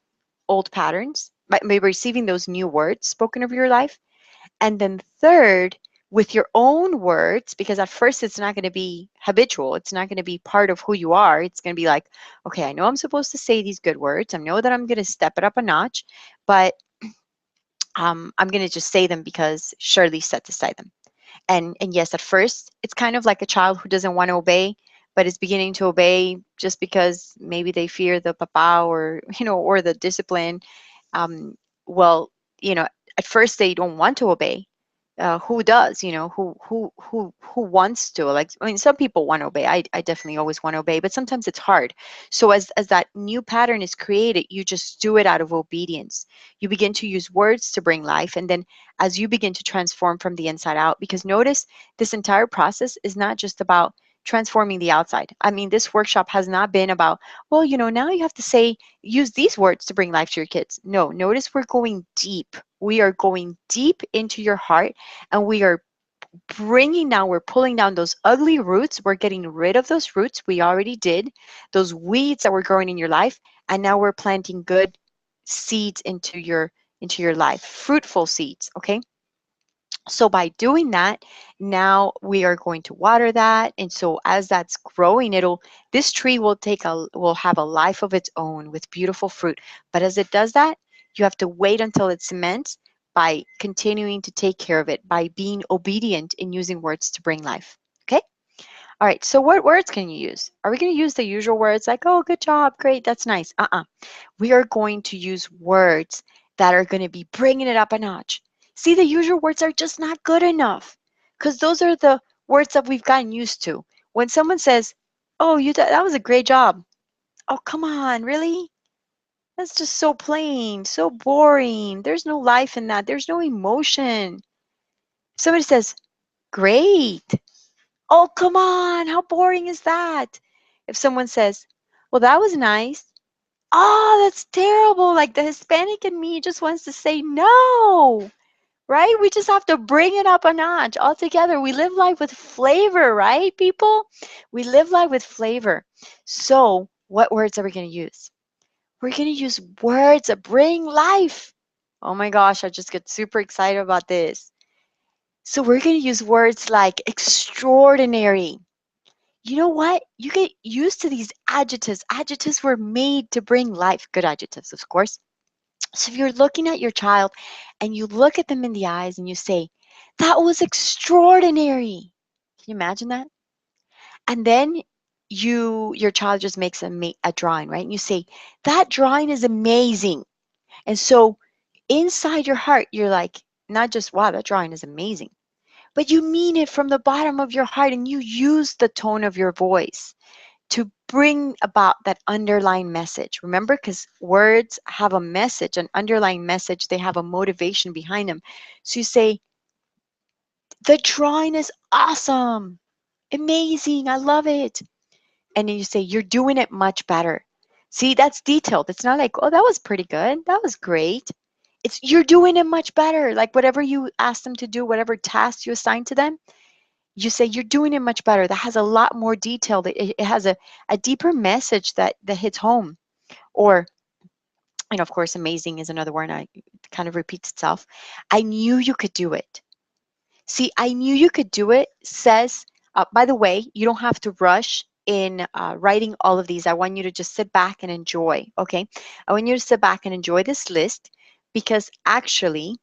old patterns, by receiving those new words spoken over your life. And then third, with your own words, because at first it's not going to be habitual. It's not going to be part of who you are. It's going to be like, okay, I know I'm supposed to say these good words. I know that I'm going to step it up a notch, but I'm going to just say them because Shirley said to say them. And yes, at first it's kind of like a child who doesn't want to obey, but is beginning to obey just because maybe they fear the papa, or or the discipline. um, well, at first they don't want to obey. Who does? Who wants to? Like, I mean, some people want to obey. I definitely always want to obey, but sometimes it's hard. So as that new pattern is created, you just do it out of obedience. You begin to use words to bring life, and then as you begin to transform from the inside out, because notice this entire process is not just about transforming the outside. I mean, this workshop has not been about, well, now you have to use these words to bring life to your kids. No, notice we're going deep. We are going deep into your heart, and we are we're pulling down those ugly roots. We're getting rid of those roots. We already did those weeds that were growing in your life, and now we're planting good seeds into your life, fruitful seeds. Okay. So by doing that, now we are going to water that. And so as that's growing, this tree will have a life of its own with beautiful fruit. But as it does that, you have to wait until it's immense by continuing to take care of it, by being obedient in using words to bring life. Okay? All right. So what words can you use? Are we going to use the usual words like, oh, good job, great, that's nice? We are going to use words that are going to be bringing it up a notch. See, the usual words are just not good enough, because those are the words that we've gotten used to. When someone says, oh, that was a great job. Oh, come on, really? That's just so plain, so boring. There's no life in that. There's no emotion. If somebody says, great. Oh, come on, how boring is that? If someone says, well, that was nice. Oh, that's terrible. Like, the Hispanic in me just wants to say no, right? We just have to bring it up a notch altogether. We live life with flavor, right, people? We live life with flavor. So what words are we going to use? We're going to use words that bring life. Oh my gosh, I just get super excited about this. So we're going to use words like extraordinary. You know what? You get used to these adjectives. Adjectives were made to bring life. Good adjectives, of course. So if you're looking at your child and you look at them in the eyes and you say, that was extraordinary. Can you imagine that? And then your child just makes a drawing, right? And you say, that drawing is amazing. And so inside your heart, you're like, not just, wow, that drawing is amazing, but you mean it from the bottom of your heart, and you use the tone of your voice to bring about that underlying message. Remember, because words have a message, an underlying message, they have a motivation behind them. So you say, the drawing is awesome, amazing, I love it. And then you say, you're doing it much better. See, that's detailed. It's not like, oh, that was pretty good, that was great. It's, you're doing it much better. Like whatever you ask them to do, whatever task you assign to them, you say you're doing it much better. That has a lot more detail. It has a deeper message that hits home. Or, of course, amazing is another word. It kind of repeats itself. I knew you could do it. See, I knew you could do it says, by the way, you don't have to rush in writing all of these. I want you to just sit back and enjoy, okay? I want you to sit back and enjoy this list, because actually,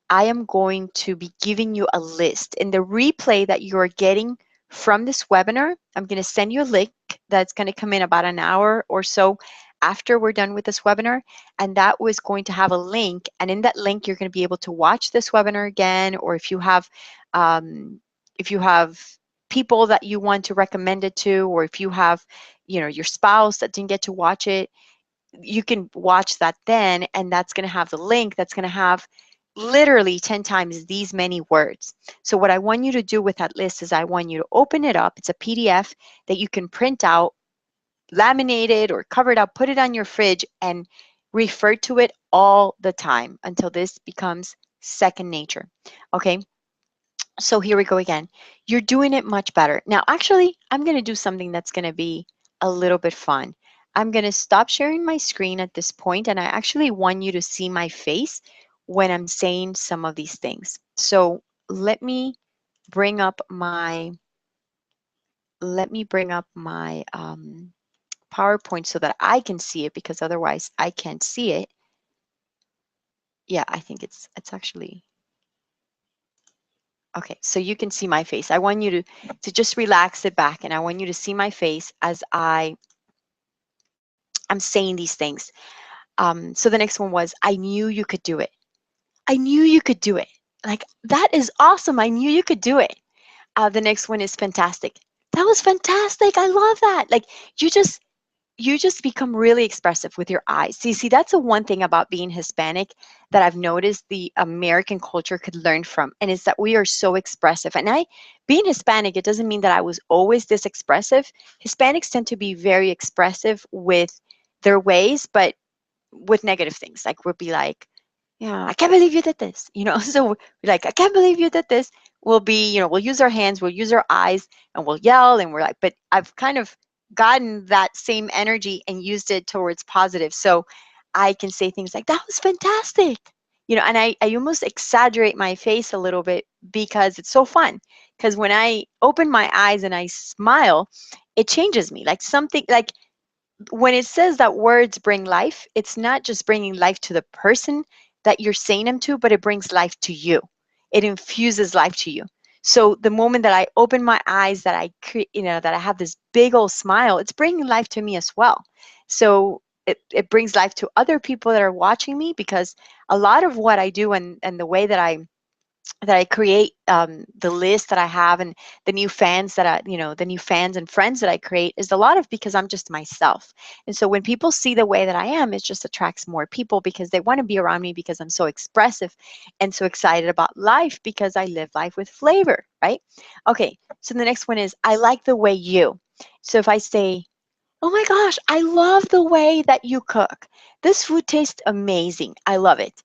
I am going to be giving you a list. In the replay that you are getting from this webinar, I'm going to send you a link that's going to come in about an hour or so after we're done with this webinar, and that was going to have a link. And in that link, you're going to be able to watch this webinar again, or um, if you have people that you want to recommend it to, or if you have, your spouse that didn't get to watch it, you can watch that then, and that's going to have the link that's going to have literally 10 times these many words. So what I want you to do with that list is I want you to open it up. It's a PDF that you can print out, laminate it or cover it up, put it on your fridge, and refer to it all the time until this becomes second nature. Okay, so here we go again. You're doing it much better. Now, actually, I'm going to do something that's going to be a little bit fun. I'm going to stop sharing my screen at this point, and I actually want you to see my face when I'm saying some of these things. So let me bring up my PowerPoint so that I can see it, because otherwise I can't see it. Yeah, I think it's actually okay. So you can see my face. I want you to just relax, sit back, and I want you to see my face as I'm saying these things. So the next one was, I knew you could do it. I knew you could do it. Like, that is awesome. I knew you could do it. The next one is fantastic. That was fantastic. I love that. Like, you just become really expressive with your eyes. See, that's the one thing about being Hispanic that I've noticed the American culture could learn from, and it's that we are so expressive. And being Hispanic, it doesn't mean that I was always this expressive. Hispanics tend to be very expressive with their ways, but with negative things. Like, we'll be like, yeah, I can't believe you did this. So we're like, I can't believe you did this. We'll be, we'll use our hands, we'll use our eyes, and we'll yell, and we're like, but I've kind of gotten that same energy and used it towards positive. So I can say things like, that was fantastic. And I almost exaggerate my face a little bit because it's so fun. Because when I open my eyes and I smile, it changes me. Like, something like, when it says that words bring life, it's not just bringing life to the person that you're saying them to, but it brings life to you. It infuses life to you. So the moment that I open my eyes, that that I have this big old smile, it's bringing life to me as well. So it brings life to other people that are watching me, because a lot of what I do, and the way that I create, the list that I have, and the new fans the new fans and friends that I create, is a lot of because I'm just myself. And so when people see the way that I am, it just attracts more people, because they want to be around me, because I'm so expressive and so excited about life, because I live life with flavor, right? Okay, so the next one is, I like the way you. So if I say, oh my gosh, I love the way that you cook. This food tastes amazing. I love it.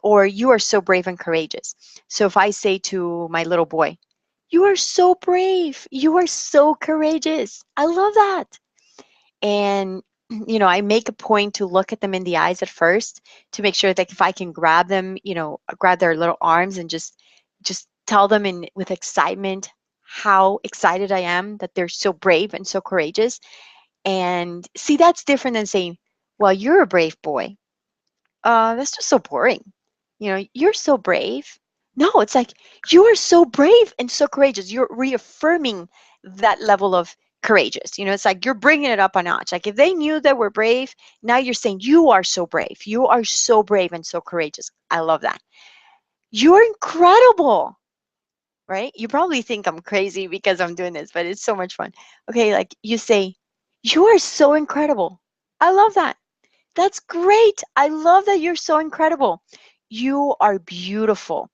Or, you are so brave and courageous. So if I say to my little boy, you are so brave, you are so courageous, I love that. And I make a point to look at them in the eyes at first, to make sure that if I can grab them, grab their little arms, and just tell them with excitement how excited I am that they're so brave and so courageous. And see, that's different than saying, well, you're a brave boy. That's just so boring. You're so brave. No, it's like, you are so brave and so courageous. You're reaffirming that level of courageous. It's like you're bringing it up a notch. Like, if they knew that we're brave, now you're saying, you are so brave. You are so brave and so courageous. I love that. You're incredible, right? You probably think I'm crazy because I'm doing this, but it's so much fun. Okay, like, you say, you are so incredible. I love that. That's great. I love that you're so incredible. You are beautiful.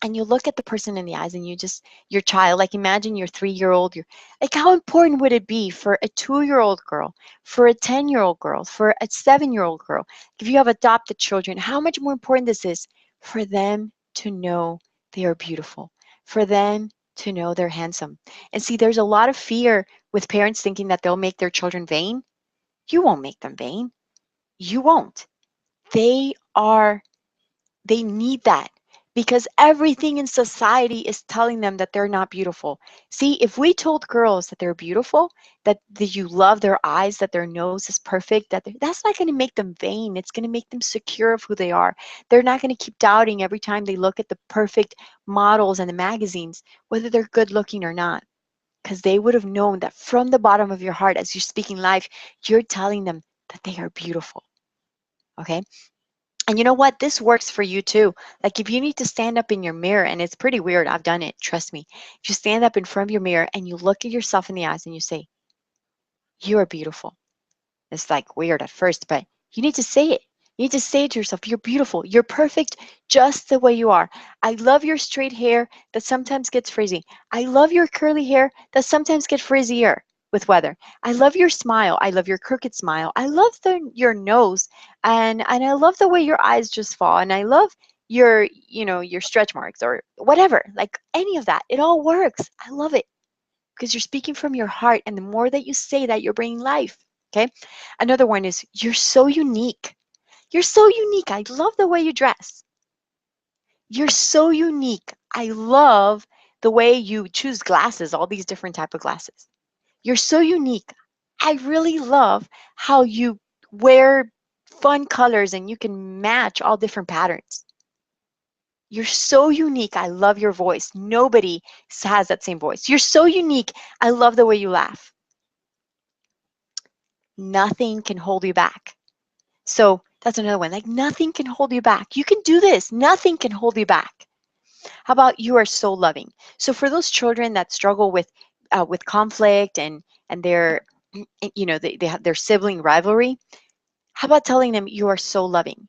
And you look at the person in the eyes, and your child, like, imagine your 3-year-old, like, how important would it be for a 2-year-old girl, for a 10-year-old girl, for a 7-year-old girl? If you have adopted children, how much more important this is for them to know they are beautiful, for them to know they're handsome. And see, there's a lot of fear with parents thinking that they'll make their children vain. You won't make them vain. You won't. They are, they need that, because everything in society is telling them that they're not beautiful. See, if we told girls that they're beautiful, that you love their eyes, that their nose is perfect, that's not going to make them vain. It's going to make them secure of who they are. They're not going to keep doubting every time they look at the perfect models and the magazines, whether they're good looking or not, because they would have known that from the bottom of your heart, as you're speaking life, you're telling them that they are beautiful. Okay. And you know what? This works for you too. Like if you need to stand up in your mirror, and it's pretty weird, I've done it, trust me. If you stand up in front of your mirror and you look at yourself in the eyes and you say, you are beautiful. It's like weird at first, but you need to say it. You need to say it to yourself. You're beautiful. You're perfect just the way you are. I love your straight hair that sometimes gets frizzy. I love your curly hair that sometimes gets frizzier with weather. I love your smile. I love your crooked smile. I love your nose, and I love the way your eyes just fall. And I love your, your stretch marks or whatever. Like any of that. It all works. I love it because you're speaking from your heart, and the more that you say that, you're bringing life. Okay. Another one is you're so unique. You're so unique. I love the way you dress. You're so unique. I love the way you choose glasses, all these different type of glasses. You're so unique. I really love how you wear fun colors and you can match all different patterns. You're so unique. I love your voice. Nobody has that same voice. You're so unique. I love the way you laugh. Nothing can hold you back. So that's another one. Like nothing can hold you back. You can do this. Nothing can hold you back. How about you are so loving? So for those children that struggle with conflict and their they have their sibling rivalry, how about telling them you are so loving?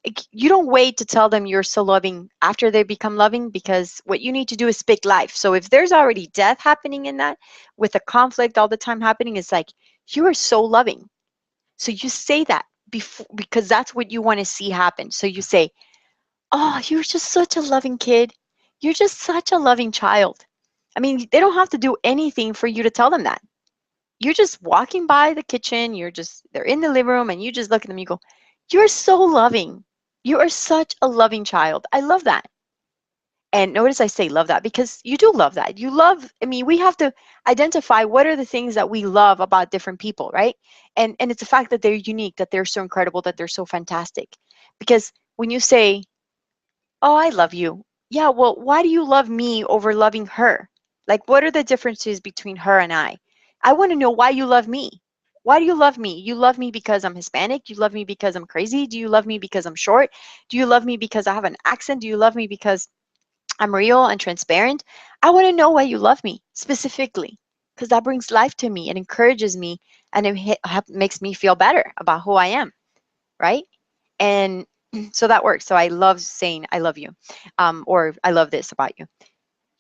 Like, you don't wait to tell them you're so loving after they become loving, because what you need to do is speak life. So if there's already death happening in that, with a conflict all the time happening, it's like you are so loving. So you say that before, because that's what you want to see happen. So you say, "Oh, you're just such a loving kid. You're just such a loving child." I mean, they don't have to do anything for you to tell them that. You're just walking by the kitchen, they're in the living room, and you just look at them, you go, "You're so loving. You are such a loving child." I love that. And notice I say love that because you do love that. I mean, we have to identify what are the things that we love about different people, right? And it's the fact that they're unique, that they're so incredible, that they're so fantastic. Because when you say, "Oh, I love you." Yeah, well, why do you love me over loving her? Like, what are the differences between her and I? I want to know why you love me. Why do you love me? You love me because I'm Hispanic? You love me because I'm crazy? Do you love me because I'm short? Do you love me because I have an accent? Do you love me because I'm real and transparent? I want to know why you love me specifically, because that brings life to me. It encourages me, and makes me feel better about who I am, right? And so that works. So I love saying I love you, or I love this about you.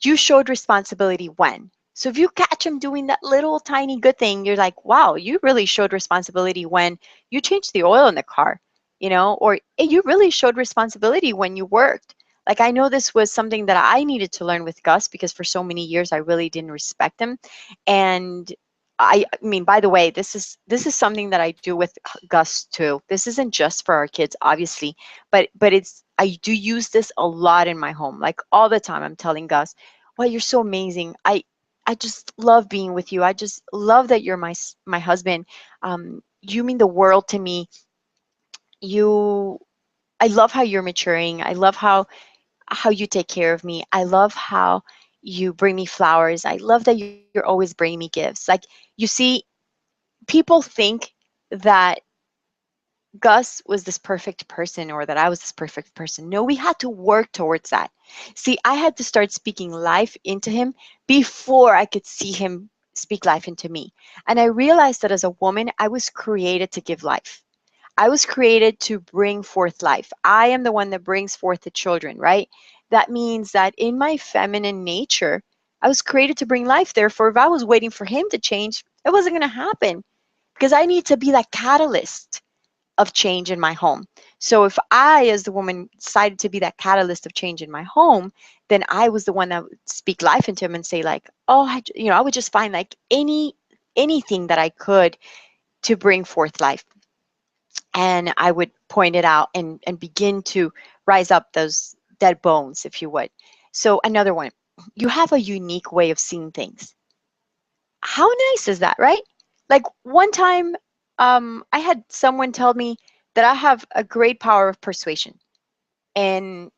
You showed responsibility when. So if you catch them doing that little tiny good thing, you're like, wow, you really showed responsibility when you changed the oil in the car, or "Hey, you really showed responsibility when you worked." Like I know this was something that I needed to learn with Gus, because for so many years I really didn't respect him. And I mean, by the way, this is something that I do with Gus too. This isn't just for our kids, obviously, but I do use this a lot in my home, like all the time. I'm telling Gus, "Well, you're so amazing. I just love being with you. I just love that you're my husband. You mean the world to me. You, I love how you're maturing. I love how you take care of me. I love how you bring me flowers. I love that you're always bringing me gifts." Like, you see, people think that Gus was this perfect person, or that I was this perfect person. No, we had to work towards that. See, I had to start speaking life into him before I could see him speak life into me. And I realized that as a woman, I was created to give life. I was created to bring forth life. I am the one that brings forth the children, right? That means that in my feminine nature, I was created to bring life. Therefore, if I was waiting for him to change, it wasn't going to happen, because I need to be that catalyst of change in my home. So if I, as the woman, decided to be that catalyst of change in my home, then I was the one that would speak life into him and say like, "Oh, I would just find like anything that I could to bring forth life." And I would point it out and begin to rise up those dead bones, if you would. So another one, you have a unique way of seeing things. How nice is that, right? Like one time, I had someone tell me that I have a great power of persuasion. And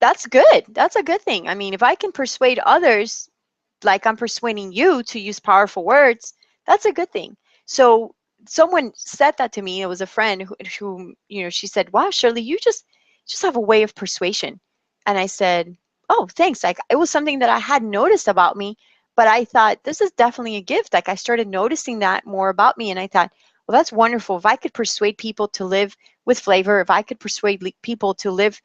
that's good. That's a good thing. I mean, if I can persuade others, like I'm persuading you to use powerful words, that's a good thing. So someone said that to me. It was a friend who she said, "Wow, Shirley, you just have a way of persuasion." And I said, "Oh, thanks." Like, it was something that I had noticed about me, but I thought this is definitely a gift. Like, I started noticing that more about me, and I thought, well, that's wonderful. If I could persuade people to live with flavor, if I could persuade people to live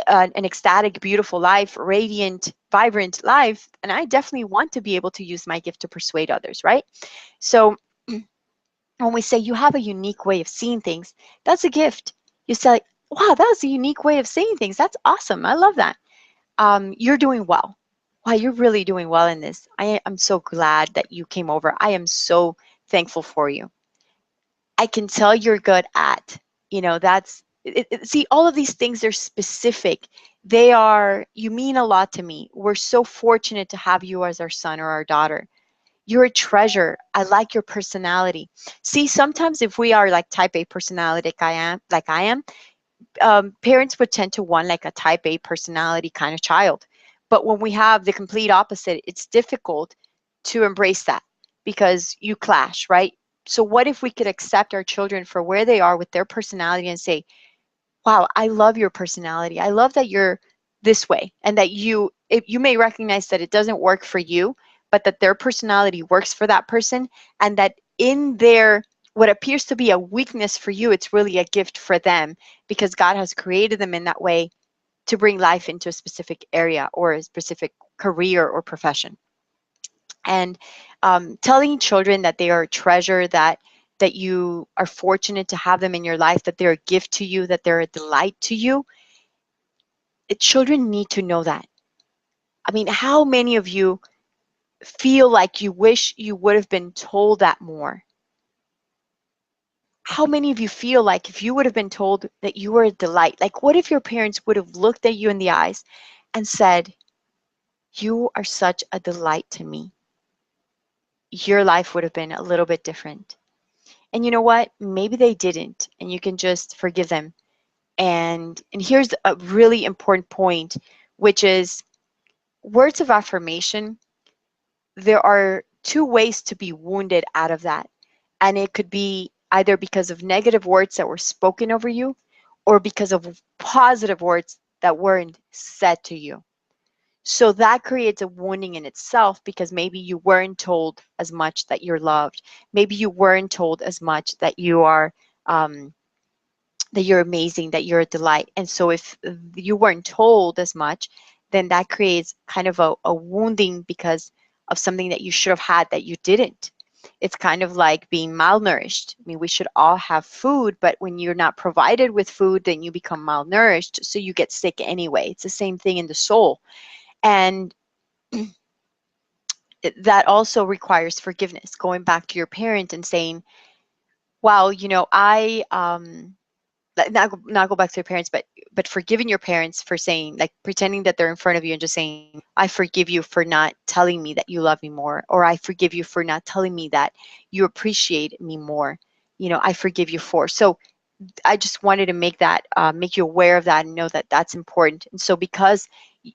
an ecstatic, beautiful life, radiant, vibrant life, and I definitely want to be able to use my gift to persuade others, right? So when we say you have a unique way of seeing things, that's a gift. You say, wow, that was a unique way of seeing things. That's awesome. I love that. You're doing well. Wow, you're really doing well in this. I am so glad that you came over. I am so thankful for you. I can tell you're good at, that's, see, all of these things are specific. You mean a lot to me. We're so fortunate to have you as our son or our daughter. You're a treasure. I like your personality. See, sometimes if we are like type A personality, like I am, parents would tend to want like a type A personality kind of child. But when we have the complete opposite, it's difficult to embrace that because you clash, right? So what if we could accept our children for where they are with their personality and say, wow, I love your personality. I love that you're this way, and that you may recognize that it doesn't work for you, but that their personality works for that person, and that in their what appears to be a weakness for you, it's really a gift for them because God has created them in that way to bring life into a specific area or a specific career or profession. And telling children that they are a treasure, that you are fortunate to have them in your life, that they're a gift to you, that they're a delight to you, children need to know that. I mean, how many of you feel like you wish you would have been told that more? How many of you feel like if you would have been told that you were a delight, like what if your parents would have looked at you in the eyes and said, you are such a delight to me? Your life would have been a little bit different. And you know what? Maybe they didn't, and you can just forgive them. And here's a really important point, which is words of affirmation. There are two ways to be wounded out of that. And it could be either because of negative words that were spoken over you or because of positive words that weren't said to you. So that creates a wounding in itself because maybe you weren't told as much that you're loved. Maybe you weren't told as much that um, that you're amazing, that you're a delight. And so if you weren't told as much, then that creates kind of a wounding because of something that you should have had that you didn't. It's kind of like being malnourished. I mean, we should all have food, but when you're not provided with food, then you become malnourished, so you get sick anyway. It's the same thing in the soul. And that also requires forgiveness, going back to your parent and saying, wow, not go back to your parents, but forgiving your parents for saying, like, pretending that they're in front of you and just saying, I forgive you for not telling me that you love me more, or I forgive you for not telling me that you appreciate me more. I forgive you for. So I just wanted to make you aware of that and know that that's important. And so because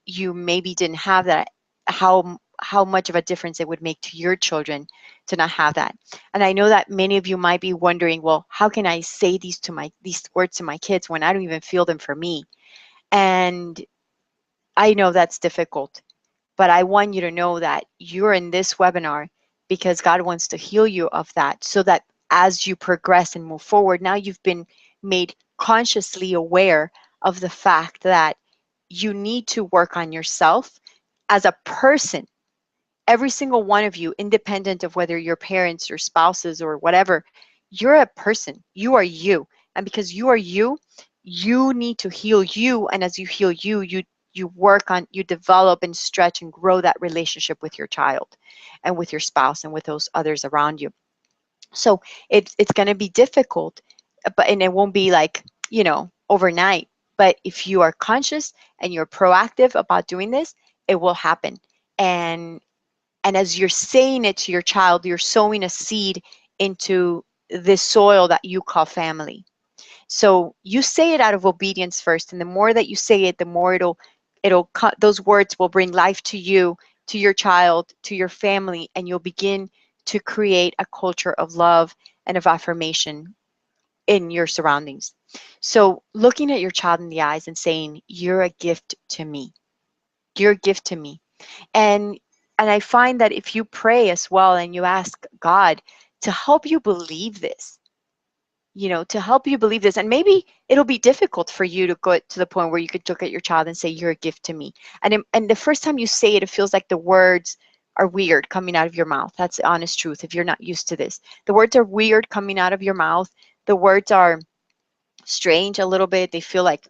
you maybe didn't have that, how much of a difference it would make to your children to not have that. And I know that many of you might be wondering, well, how can I say these words to my kids when I don't even feel them for me? And I know that's difficult, but I want you to know that you're in this webinar because God wants to heal you of that, so that as you progress and move forward, now you've been made consciously aware of the fact that you need to work on yourself as a person. Every single one of you, independent of whether your parents or spouses or whatever, you're a person. You are you. And because you are you, you need to heal you. And as you heal you, you work on, you develop and stretch and grow that relationship with your child and with your spouse and with those others around you. So it's going to be difficult, and it won't be like, overnight. But if you are conscious and you're proactive about doing this, it will happen. And as you're saying it to your child, you're sowing a seed into this soil that you call family. So you say it out of obedience first, and the more that you say it, the more those words will bring life to you, to your child, to your family, and you'll begin to create a culture of love and of affirmation in your surroundings. So looking at your child in the eyes and saying, "You're a gift to me. You're a gift to me." And I find that if you pray as well and you ask God to help you believe this, to help you believe this. And maybe it'll be difficult for you to go to the point where you could look at your child and say, "You're a gift to me." And the first time you say it, it feels like the words are weird coming out of your mouth. That's the honest truth if you're not used to this. The words are weird coming out of your mouth. The words are strange a little bit. They feel like,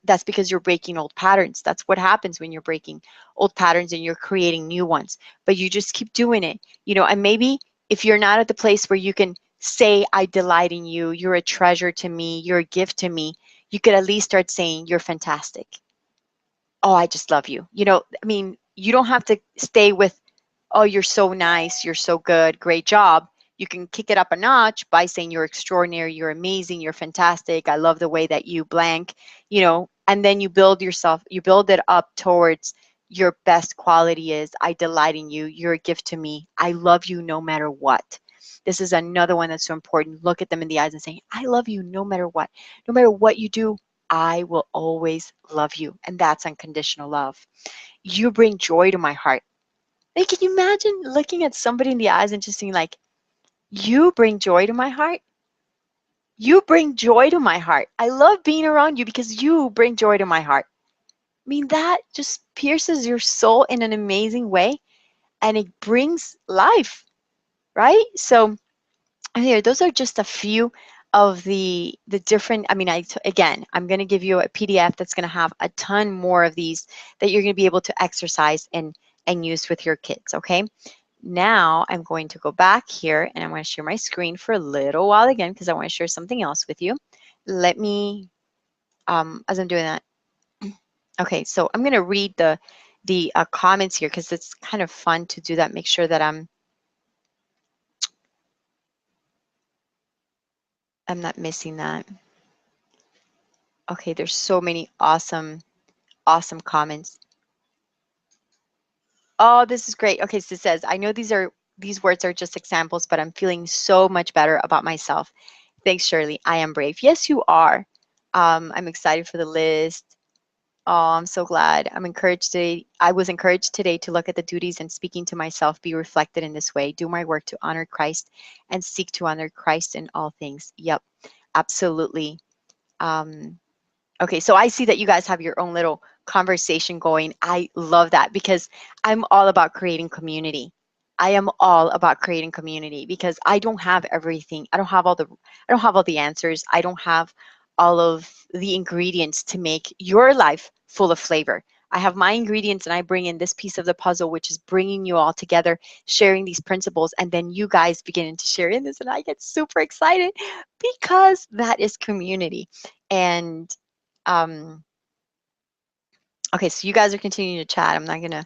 that's because you're breaking old patterns. That's what happens when you're breaking old patterns and you're creating new ones. But you just keep doing it, and maybe if you're not at the place where you can say, "I delight in you, you're a treasure to me, you're a gift to me," you could at least start saying, "You're fantastic. Oh, I just love you." I mean, you don't have to stay with, "Oh, you're so nice, you're so good, great job." You can kick it up a notch by saying, "You're extraordinary, you're amazing, you're fantastic. I love the way that you blank," and then you build it up towards your best quality is, "I delight in you, you're a gift to me, I love you no matter what." This is another one that's so important. Look at them in the eyes and say, "I love you no matter what. No matter what you do, I will always love you." And that's unconditional love. "You bring joy to my heart." Like, can you imagine looking at somebody in the eyes and just saying, like, "You bring joy to my heart. You bring joy to my heart. I love being around you because you bring joy to my heart." I mean, that just pierces your soul in an amazing way and it brings life, right? So here, those are just a few of the different. I mean, again, I'm going to give you a PDF that's going to have a ton more of these that you're going to be able to exercise and use with your kids, okay? Now I'm going to go back here and I'm going to share my screen for a little while again because I want to share something else with you. Let me, as I'm doing that, okay, so I'm going to read the comments here because it's kind of fun to do that. Make sure that I'm not missing that. Okay, there's so many awesome comments. Oh, this is great. Okay, so it says, "I know these words are just examples, but I'm feeling so much better about myself. Thanks, Shirley. I am brave." Yes, you are. I'm excited for the list. Oh, I'm so glad. I'm encouraged today. I was encouraged today to look at the duties and speaking to myself be reflected in this way. Do my work to honor Christ and seek to honor Christ in all things. Yep, absolutely. Um, Okay, so I see that you guys have your own little conversation going. I love that because I'm all about creating community. I am all about creating community because I don't have everything. I don't have all the answers. I don't have all of the ingredients to make your life full of flavor. I have my ingredients and I bring in this piece of the puzzle, which is bringing you all together, sharing these principles, and then you guys beginning to share in this, and I get super excited because that is community. And um, okay, so you guys are continuing to chat. I'm not gonna,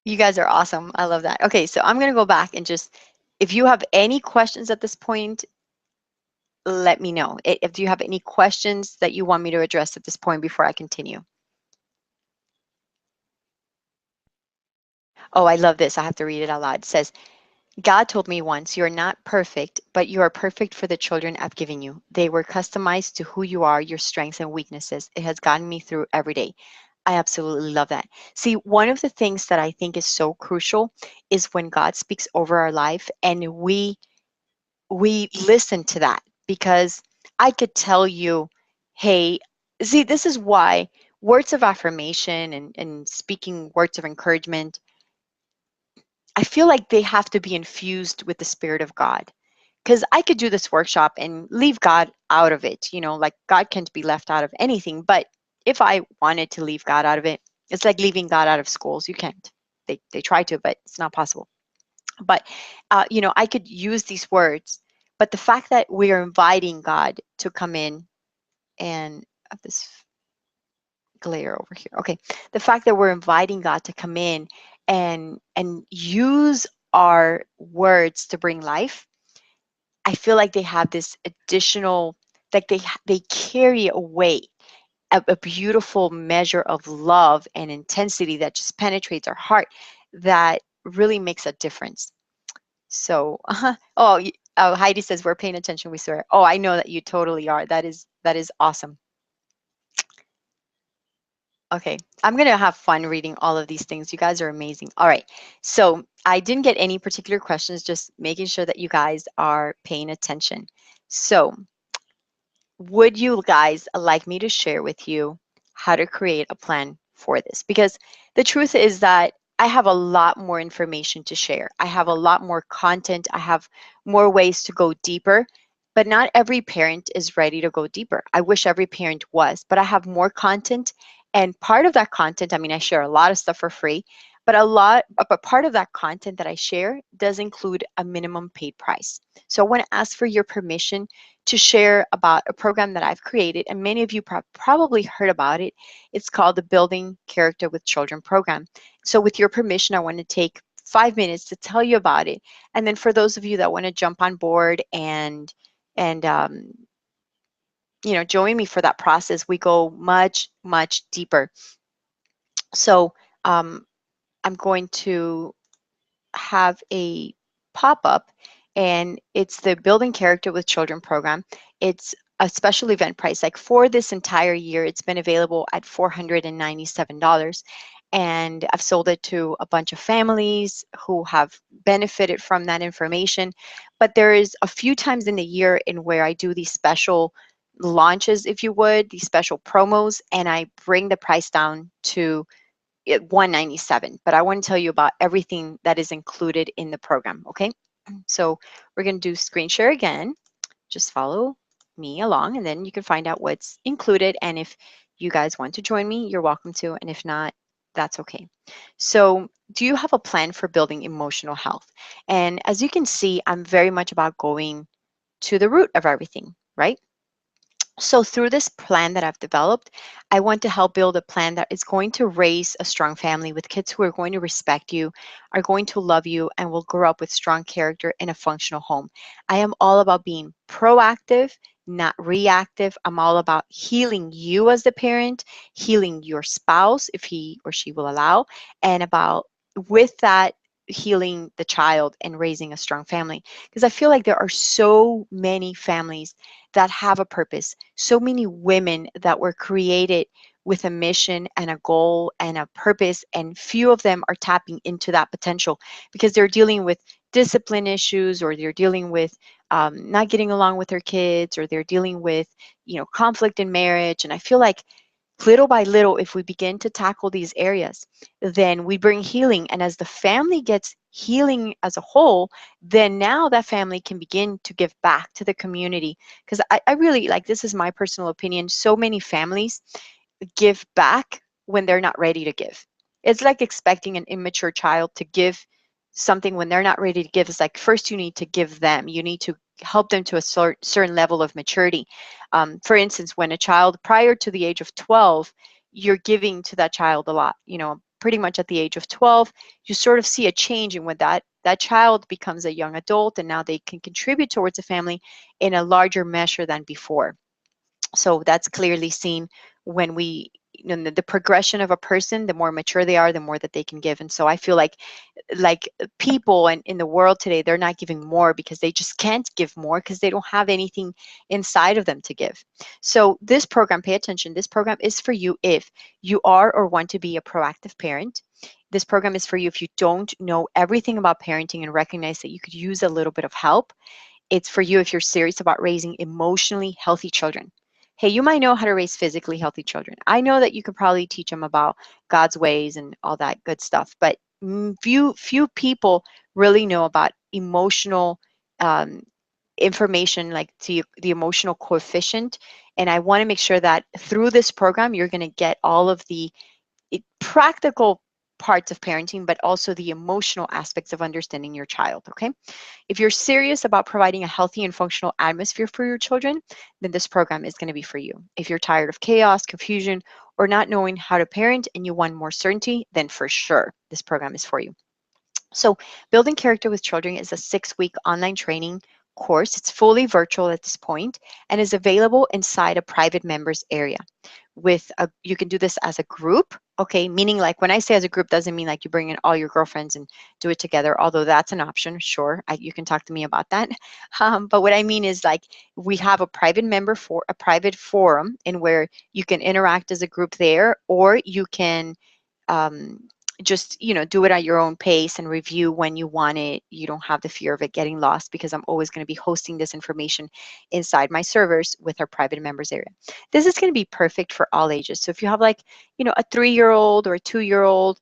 you guys are awesome. I love that. Okay, so I'm gonna go back and just, if you have any questions at this point, let me know. If you have any questions that you want me to address at this point before I continue. Oh, I love this. I have to read it out loud. It says, "God told me once, you are not perfect, but you are perfect for the children I've given you. They were customized to who you are, your strengths and weaknesses. It has gotten me through every day." I absolutely love that. See, one of the things that I think is so crucial is when God speaks over our life and we listen to that, because I could tell you, "Hey," see, this is why words of affirmation and speaking words of encouragement, I feel like they have to be infused with the Spirit of God. Because I could do this workshop and leave God out of it. Like, God can't be left out of anything. But if I wanted to leave God out of it, it's like leaving God out of schools. You can't. They try to, but it's not possible. But I could use these words. But the fact that we are inviting God to come in and this glare over here. Okay, the fact that we're inviting God to come in and use our words to bring life, I feel like they have this additional, like they carry away a beautiful measure of love and intensity that just penetrates our heart, that really makes a difference. So, oh, oh, Heidi says we're paying attention, we swear. Oh, I know that you totally are. That is awesome. Okay, I'm gonna have fun reading all of these things. You guys are amazing. All right, so I didn't get any particular questions, just making sure that you guys are paying attention. So, would you guys like me to share with you how to create a plan for this? Because the truth is that I have a lot more information to share. I have a lot more content. I have more ways to go deeper, but not every parent is ready to go deeper. I wish every parent was, but I have more content. And part of that content, I mean, I share a lot of stuff for free, but part of that content that I share does include a minimum paid price. So I want to ask for your permission to share about a program that I've created, and many of you probably heard about it. It's called the Building Character with Children program. So with your permission, I want to take 5 minutes to tell you about it. And then for those of you that want to jump on board and join me for that process, we go much, much deeper. So I'm going to have a pop-up, and it's the Building Character with Children program. It's a special event price. Like for this entire year, it's been available at $497. And I've sold it to a bunch of families who have benefited from that information. But there is a few times in the year in where I do these special launches, if you would, these special promos, and I bring the price down to 197, but I want to tell you about everything that is included in the program, okay? So we're going to do screen share again. Just follow me along, and then you can find out what's included. And if you guys want to join me, you're welcome to. And if not, that's okay. So do you have a plan for building emotional health? And as you can see, I'm very much about going to the root of everything, right? So through this plan that I've developed, I want to help build a plan that is going to raise a strong family with kids who are going to respect you, are going to love you, and will grow up with strong character in a functional home. I am all about being proactive, not reactive. I'm all about healing you as the parent, healing your spouse if he or she will allow, and about with that healing the child and raising a strong family. Because I feel like there are so many families that have a purpose, so many women that were created with a mission and a goal and a purpose, and few of them are tapping into that potential because they're dealing with discipline issues, or they're dealing with not getting along with their kids, or they're dealing with conflict in marriage. And I feel like little by little, if we begin to tackle these areas, then we bring healing. And as the family gets healing as a whole, then now that family can begin to give back to the community. Because I really, like, this is my personal opinion, so many families give back when they're not ready to give. It's like expecting an immature child to give something when they're not ready to give. It's like, first you need to give them. You need to help them to a certain level of maturity. For instance, when a child prior to the age of 12, you're giving to that child a lot, pretty much at the age of 12, you sort of see a change in when that child becomes a young adult, and now they can contribute towards a family in a larger measure than before. So that's clearly seen when the progression of a person, the more mature they are, the more that they can give. And so I feel like people in the world today, they're not giving more because they just can't give more because they don't have anything inside of them to give. So this program, pay attention, this program is for you if you are or want to be a proactive parent. This program is for you if you don't know everything about parenting and recognize that you could use a little bit of help. It's for you if you're serious about raising emotionally healthy children. Hey, you might know how to raise physically healthy children. I know that you could probably teach them about God's ways and all that good stuff, but few people really know about emotional um, information, like the emotional coefficient. And I want to make sure that through this program, you're going to get all of the practical parts of parenting, but also the emotional aspects of understanding your child, okay? If you're serious about providing a healthy and functional atmosphere for your children, then this program is going to be for you. If you're tired of chaos, confusion, or not knowing how to parent and you want more certainty, then for sure, this program is for you. So Building Character with Children is a 6-week online training course. It's fully virtual at this point and is available inside a private members area. you can do this as a group, okay? Meaning, like, when I say as a group, doesn't mean like you bring in all your girlfriends and do it together, although that's an option, sure. You can talk to me about that. But what I mean is, like, we have a private member for a private forum in where you can interact as a group there, or you can um, just do it at your own pace and review when you want it. You don't have the fear of it getting lost, because I'm always going to be hosting this information inside my servers with our private members area. This is going to be perfect for all ages. So if you have, like, a 3-year-old or a 2-year-old,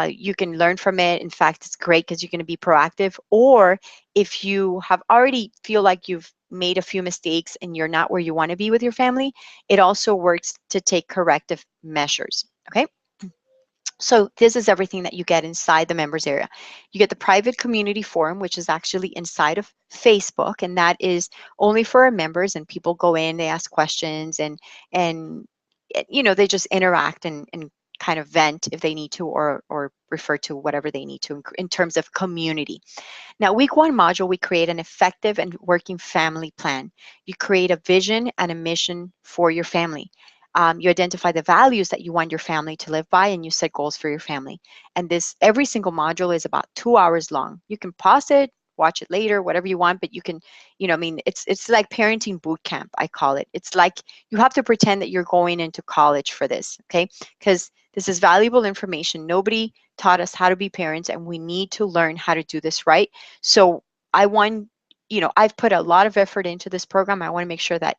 you can learn from it. In fact, it's great because you're going to be proactive. Or if you have already feel like you've made a few mistakes and you're not where you want to be with your family, it also works to take corrective measures. Okay. So this is everything that you get inside the members area. You get the private community forum, which is actually inside of Facebook, and that is only for our members, and people go in, they ask questions, and they just interact and kind of vent if they need to, or refer to whatever they need to in terms of community. Now, week one module, we create an effective and working family plan. You create a vision and a mission for your family. You identify the values that you want your family to live by, and you set goals for your family. And every single module is about 2 hours long. You can pause it, watch it later, whatever you want, but you can, I mean, it's like parenting boot camp, I call it. It's like you have to pretend that you're going into college for this, okay? Because this is valuable information. Nobody taught us how to be parents, and we need to learn how to do this right. So I want, I've put a lot of effort into this program. I want to make sure that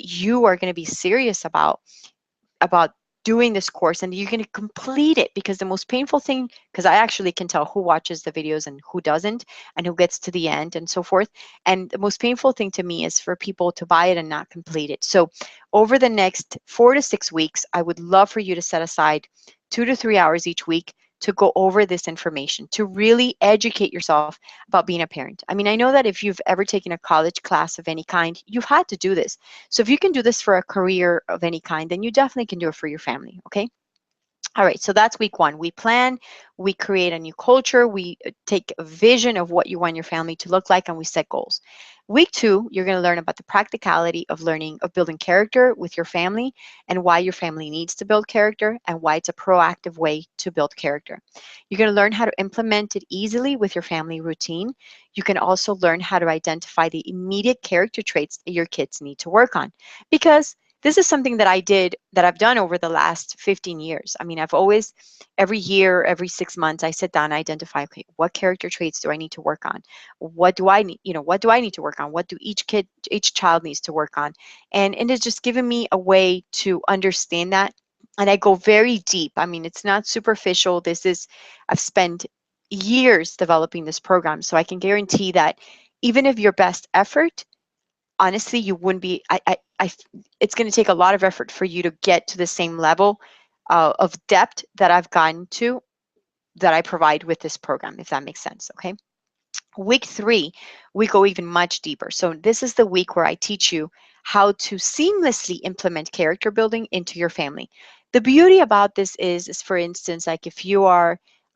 you are going to be serious about doing this course, and you're going to complete it, because the most painful thing, because I actually can tell who watches the videos and who doesn't, and who gets to the end and so forth. And the most painful thing to me is for people to buy it and not complete it. So over the next 4 to 6 weeks, I would love for you to set aside 2 to 3 hours each week to go over this information, to really educate yourself about being a parent. I mean, I know that if you've ever taken a college class of any kind, you've had to do this. So if you can do this for a career of any kind, then you definitely can do it for your family, okay? All right, so that's week one. We plan, we create a new culture, we take a vision of what you want your family to look like, and we set goals. Week two, you're going to learn about the practicality of building character with your family, and why your family needs to build character, and why it's a proactive way to build character. You're going to learn how to implement it easily with your family routine. You can also learn how to identify the immediate character traits that your kids need to work on, because this is something that I've done over the last 15 years. I mean, I've always, every year, every 6 months, I sit down, I identify, okay, what character traits do I need to work on? What do I need, what do I need to work on? What do each child needs to work on? And it's just given me a way to understand that. And I go very deep. I mean, it's not superficial. I've spent years developing this program. So I can guarantee that even if your best effort, honestly, you wouldn't be, it's going to take a lot of effort for you to get to the same level of depth that I've gotten to, that I provide with this program, if that makes sense, okay? Week three, we go even much deeper. So this is the week where I teach you how to seamlessly implement character building into your family. The beauty about this is, for instance, like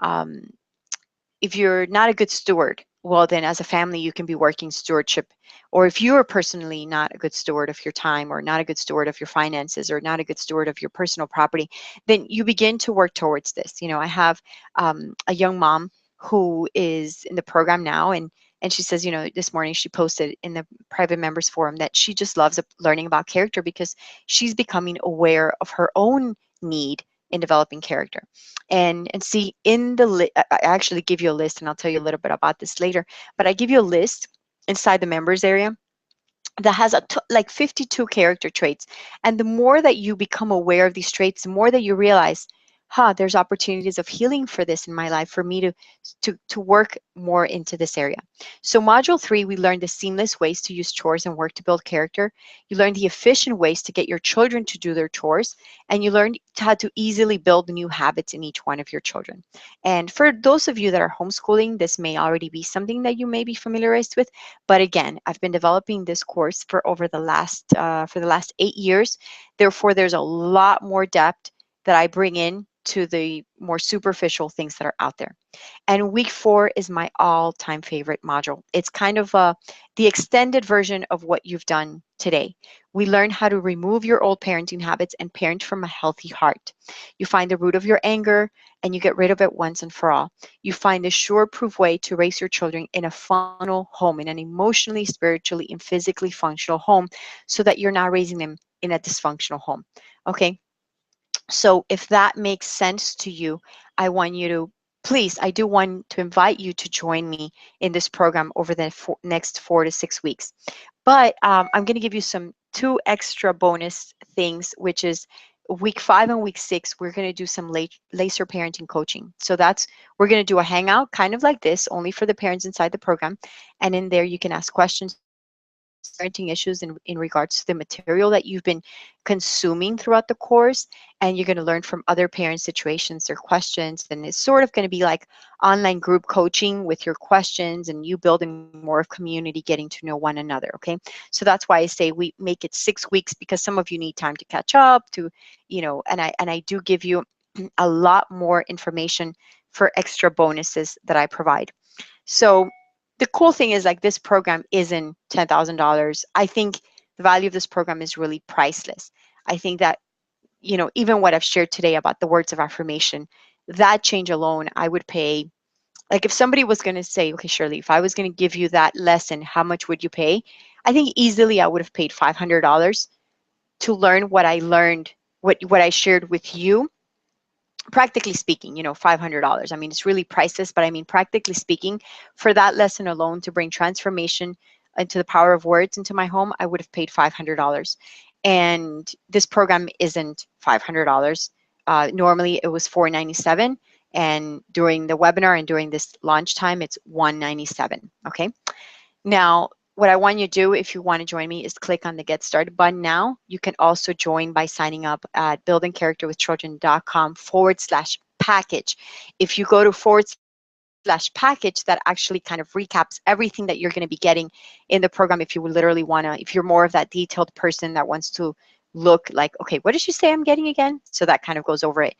um, if you're not a good steward, well, then as a family, you can be working stewardship. Or if you are personally not a good steward of your time, or not a good steward of your finances, or not a good steward of your personal property, then you begin to work towards this. I have a young mom who is in the program now, and she says, this morning she posted in the private members forum that she just loves learning about character, because she's becoming aware of her own need in developing character. And see, I actually give you a list, and I'll tell you a little bit about this later, but I give you a list inside the members area that has like 52 character traits. And the more that you become aware of these traits, the more that you realize, there's opportunities of healing for this in my life, for me to work more into this area. So module 3, we learned the seamless ways to use chores and work to build character. You learned the efficient ways to get your children to do their chores, and you learned how to easily build new habits in each one of your children. And for those of you that are homeschooling, this may already be something that you may be familiarized with. But again, I've been developing this course for the last 8 years. Therefore, there's a lot more depth that I bring in to the more superficial things that are out there. And week 4 is my all-time favorite module. It's kind of the extended version of what you've done today. We learn how to remove your old parenting habits and parent from a healthy heart. You find the root of your anger and you get rid of it once and for all. You find the sure proof way to raise your children in a functional home, in an emotionally, spiritually, and physically functional home, so that you're not raising them in a dysfunctional home. Okay? So if that makes sense to you, I want you to please, I do want to invite you to join me in this program over the next 4 to 6 weeks. But I'm going to give you some two extra bonus things, which is week 5 and week 6, we're going to do some laser parenting coaching. So we're going to do a hangout kind of like this, only for the parents inside the program. And in there, you can ask questions about parenting issues in regards to the material that you've been consuming throughout the course. And you're going to learn from other parents' situations, their questions. And it's sort of going to be like online group coaching with your questions and you building more of community, getting to know one another. Okay. So that's why I say we make it 6 weeks, because some of you need time to catch up to, and I do give you a lot more information for extra bonuses that I provide. So the cool thing is, like, this program isn't $10,000. I think the value of this program is really priceless. I think that, even what I've shared today about the words of affirmation, that change alone, I would pay. Like, if somebody was going to say, okay, Shirley, if I was going to give you that lesson, how much would you pay? I think easily I would have paid $500 to learn what I learned, what I shared with you. Practically speaking, $500. I mean, it's really priceless, but I mean, practically speaking, for that lesson alone to bring transformation into the power of words into my home, I would have paid $500. And this program isn't $500. Normally, it was $497, and during the webinar and during this launch time, it's $197. Okay. Now, what I want you to do, if you want to join me, is click on the Get Started button now. You can also join by signing up at buildingcharacterwithchildren.com/package. If you go to /package, that actually kind of recaps everything that you're going to be getting in the program. If you would literally want to, if you're more of that detailed person that wants to look like, okay, what did she say I'm getting again? So that kind of goes over it.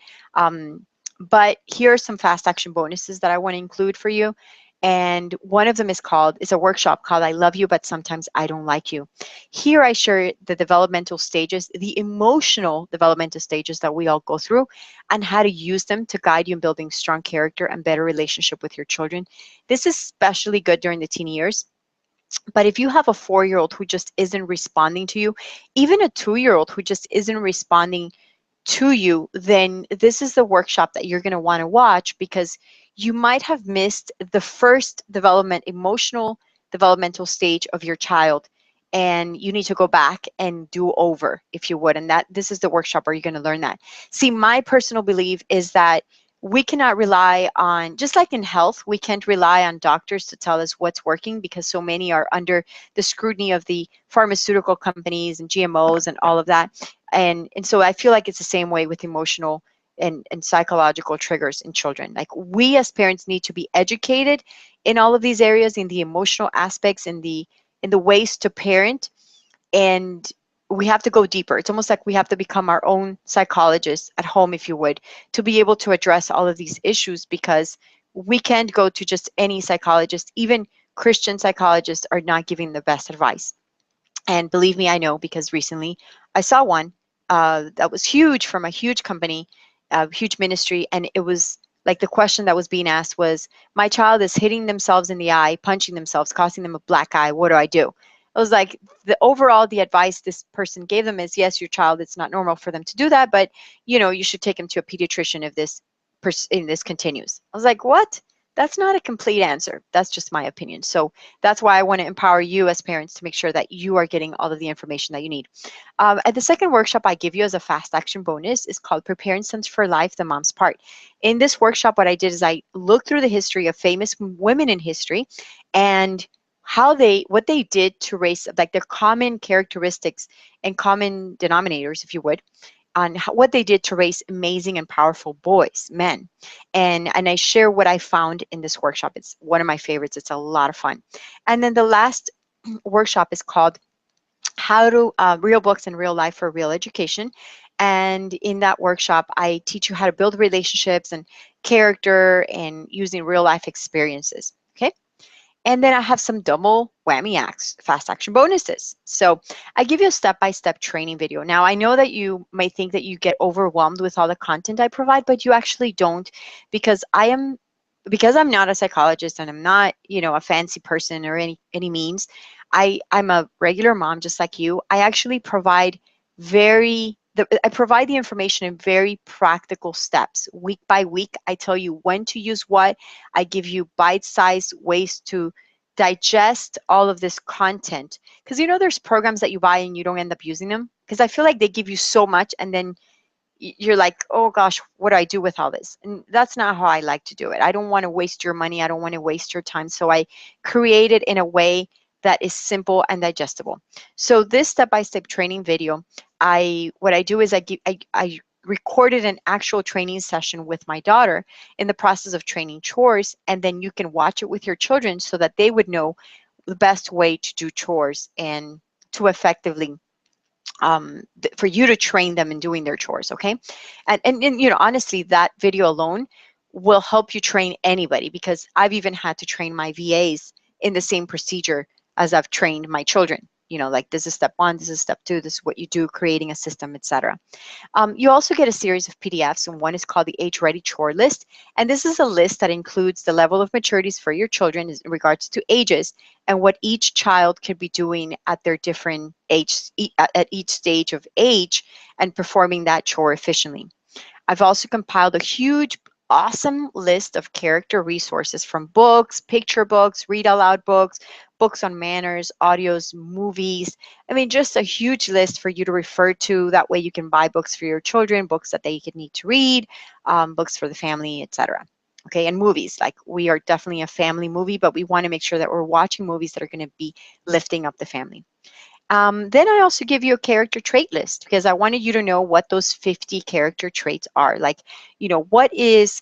But here are some fast action bonuses that I want to include for you. And one of them is a workshop called I Love You, but Sometimes I Don't Like You. Here I share the developmental stages, the emotional developmental stages that we all go through, and how to use them to guide you in building strong character and better relationship with your children. This is especially good during the teen years. But if you have a 4-year-old who just isn't responding to you, even a 2-year-old who just isn't responding to you, then this is the workshop that you're going to want to watch, because you might have missed the first emotional developmental stage of your child, and you need to go back and do over, if you would. And that this is the workshop where you're going to learn that. See, my personal belief is that we cannot rely on, just like in health, we can't rely on doctors to tell us what's working, because so many are under the scrutiny of the pharmaceutical companies and GMOs and all of that. And so I feel like it's the same way with emotional and psychological triggers in children. Like, we as parents need to be educated in all of these areas, in the emotional aspects, in the ways to parent, and we have to go deeper. It's almost like we have to become our own psychologists at home, if you would, to be able to address all of these issues, because we can't go to just any psychologist. Even Christian psychologists are not giving the best advice. And believe me, I know, because recently I saw one that was huge, from a huge company, a huge ministry. And it was like, the question that was being asked was, my child is hitting themselves in the eye, punching themselves, causing them a black eye. What do I do? I was like, the advice this person gave them is, yes, your child, it's not normal for them to do that, but you should take them to a pediatrician if this continues. I was like, what? That's not a complete answer. That's just my opinion. So that's why I want to empower you as parents to make sure that you are getting all of the information that you need. At the second workshop I give you as a fast action bonus is called Preparing Sons for Life, the Mom's Part. In this workshop, what I did is I looked through the history of famous women in history and what they did to raise, like, their common characteristics and common denominators, if you would, on what they did to raise amazing and powerful boys, men. And I share what I found in this workshop. It's one of my favorites. It's a lot of fun. And then the last workshop is called How to Real Books in Real Life for Real Education. And in that workshop, I teach you how to build relationships and character and using real life experiences. Okay. And then I have some whammy acts, fast action bonuses. So I give you a step-by-step training video. Now, I know that you may think that you get overwhelmed with all the content I provide, but you actually don't, because I'm not a psychologist and I'm not, a fancy person or any means. I'm a regular mom just like you. I actually provide I provide the information in very practical steps. Week by week, I tell you when to use what. I give you bite-sized ways to digest all of this content. Because there's programs that you buy and you don't end up using them. Because I feel like they give you so much and then you're like, oh gosh, what do I do with all this? And that's not how I like to do it. I don't want to waste your money. I don't want to waste your time. So I create it in a way that is simple and digestible. So this step-by-step training video, what I do is I recorded an actual training session with my daughter in the process of training chores, and then you can watch it with your children so that they would know the best way to do chores and to effectively for you to train them in doing their chores, okay? And honestly, that video alone will help you train anybody, because I've even had to train my VAs in the same procedure as I've trained my children. Like this is step one, this is step two, this is what you do, creating a system, etc. You also get a series of PDFs, and one is called the Age Ready Chore List. And this is a list that includes the level of maturities for your children in regards to ages and what each child could be doing at their different age, at each stage of age, and performing that chore efficiently. I've also compiled a huge, awesome list of character resources from books, picture books, read aloud books, books on manners, audios, movies. I mean, just a huge list for you to refer to. That way you can buy books for your children, books that they could need to read, books for the family, etc. Okay, and movies. Like, we are definitely a family movie, but we want to make sure that we're watching movies that are going to be lifting up the family. Then I also give you a character trait list, because I wanted you to know what those 50 character traits are. Like, what is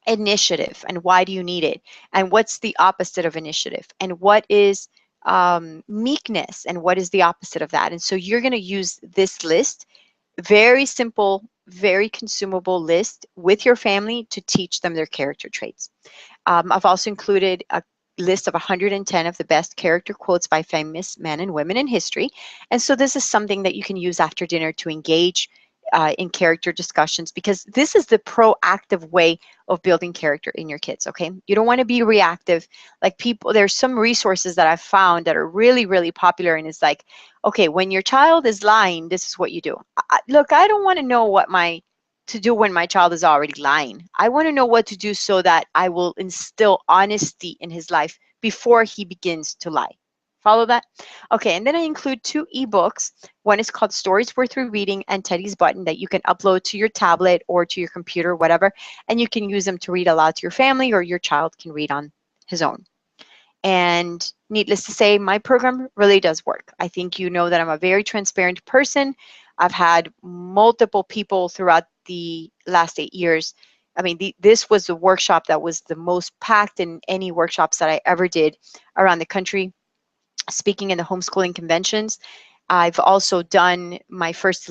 initiative and why do you need it? And what's the opposite of initiative? And what is meekness? And what is the opposite of that? And so you're going to use this list, very simple, very consumable list, with your family to teach them their character traits. I've also included a list of 110 of the best character quotes by famous men and women in history. And so this is something that you can use after dinner to engage in character discussions, because this is the proactive way of building character in your kids, okay? You don't want to be reactive. Like, there's some resources that I've found that are really, really popular, and it's like, okay, when your child is lying, this is what you do. Look, I don't want to know what to do when my child is already lying. I want to know what to do so that I will instill honesty in his life before he begins to lie. Follow that? Okay, and then I include 2 ebooks. One is called Stories Worth Reading and Teddy's Button, that you can upload to your tablet or to your computer, whatever, and you can use them to read aloud to your family, or your child can read on his own. And needless to say, my program really does work. I think you know that I'm a very transparent person. I've had multiple people throughout the last 8 years. I mean, this was the workshop that was the most packed in any workshops that I ever did around the country, speaking in the homeschooling conventions. I've also done my first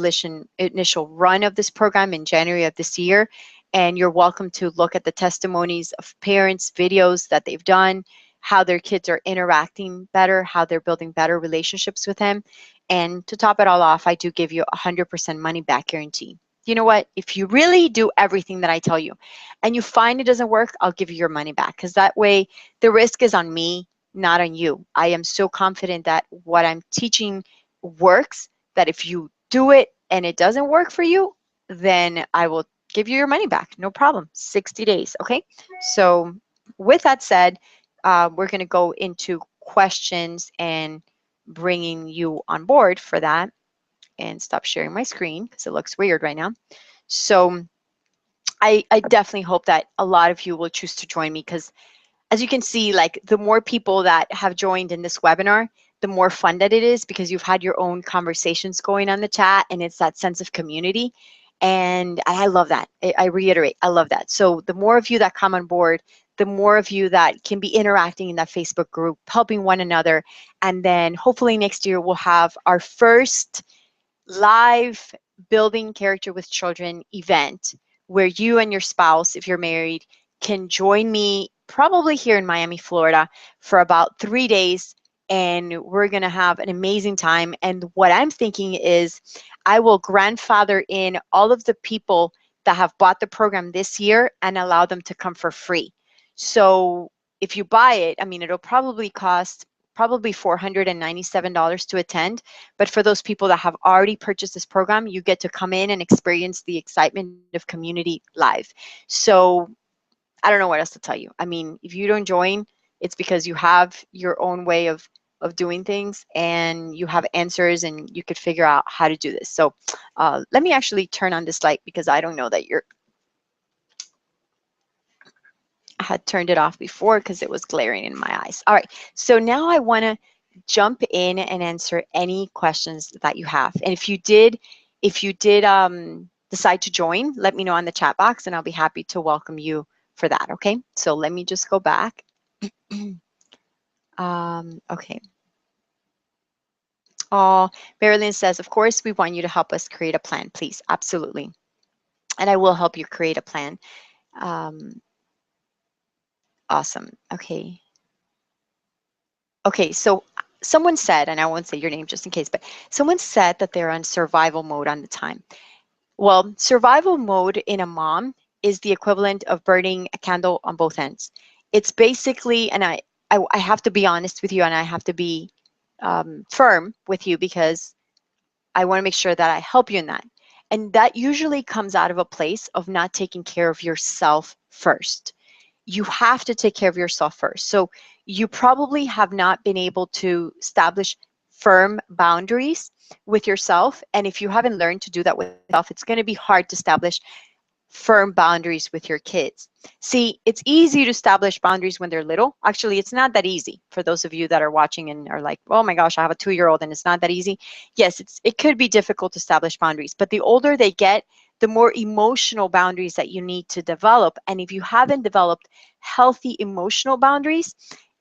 initial run of this program in January of this year, and you're welcome to look at the testimonies of parents, videos that they've done, how their kids are interacting better, how they're building better relationships with them. And to top it all off, I do give you a 100% money back guarantee. You know what? If you really do everything that I tell you and you find it doesn't work, I'll give you your money back, because that way the risk is on me, not on you. I am so confident that what I'm teaching works, that if you do it and it doesn't work for you, then I will give you your money back. No problem. 60 days. Okay. So with that said, we're going to go into questions and bringing you on board for that, and stop sharing my screen because it looks weird right now. So I definitely hope that a lot of you will choose to join me, because as you can see, like, the more people that have joined in this webinar, the more fun that it is, because you've had your own conversations going on the chat, and it's that sense of community. And I love that. I reiterate, I love that. So the more of you that come on board, the more of you that can be interacting in that Facebook group, helping one another. And then hopefully next year we'll have our first live Building Character with Children event, where you and your spouse, if you're married, can join me probably here in Miami, Florida, for about 3 days, and we're going to have an amazing time. And what I'm thinking is I will grandfather in all of the people that have bought the program this year and allow them to come for free. So if you buy it, I mean, it'll probably cost probably $497 to attend. But for those people that have already purchased this program, you get to come in and experience the excitement of community live. So I don't know what else to tell you. I mean, if you don't join, it's because you have your own way of doing things and you have answers and you could figure out how to do this. So let me actually turn on this light because I don't know that I had turned it off before because it was glaring in my eyes. All right, so now I want to jump in and answer any questions that you have. And if you did decide to join, let me know on the chat box and I'll be happy to welcome you for that. Okay, so let me just go back. Okay. Oh, Marilyn says, of course, we want you to help us create a plan, please. Absolutely. And I will help you create a plan. Awesome. Okay. Okay, so someone said, and I won't say your name just in case, but someone said that they're on survival mode on the time. Well, survival mode in a mom is the equivalent of burning a candle on both ends. It's basically, and I have to be honest with you and I have to be firm with you because I want to make sure that I help you in that. And that usually comes out of a place of not taking care of yourself first. You have to take care of yourself first. So you probably have not been able to establish firm boundaries with yourself. And if you haven't learned to do that with yourself, it's going to be hard to establish firm boundaries with your kids. See, it's easy to establish boundaries when they're little. Actually, it's not that easy. For those of you that are watching and are like, oh my gosh, I have a 2-year-old and it's not that easy. Yes, it could be difficult to establish boundaries, but the older they get, the more emotional boundaries that you need to develop. And if you haven't developed healthy emotional boundaries,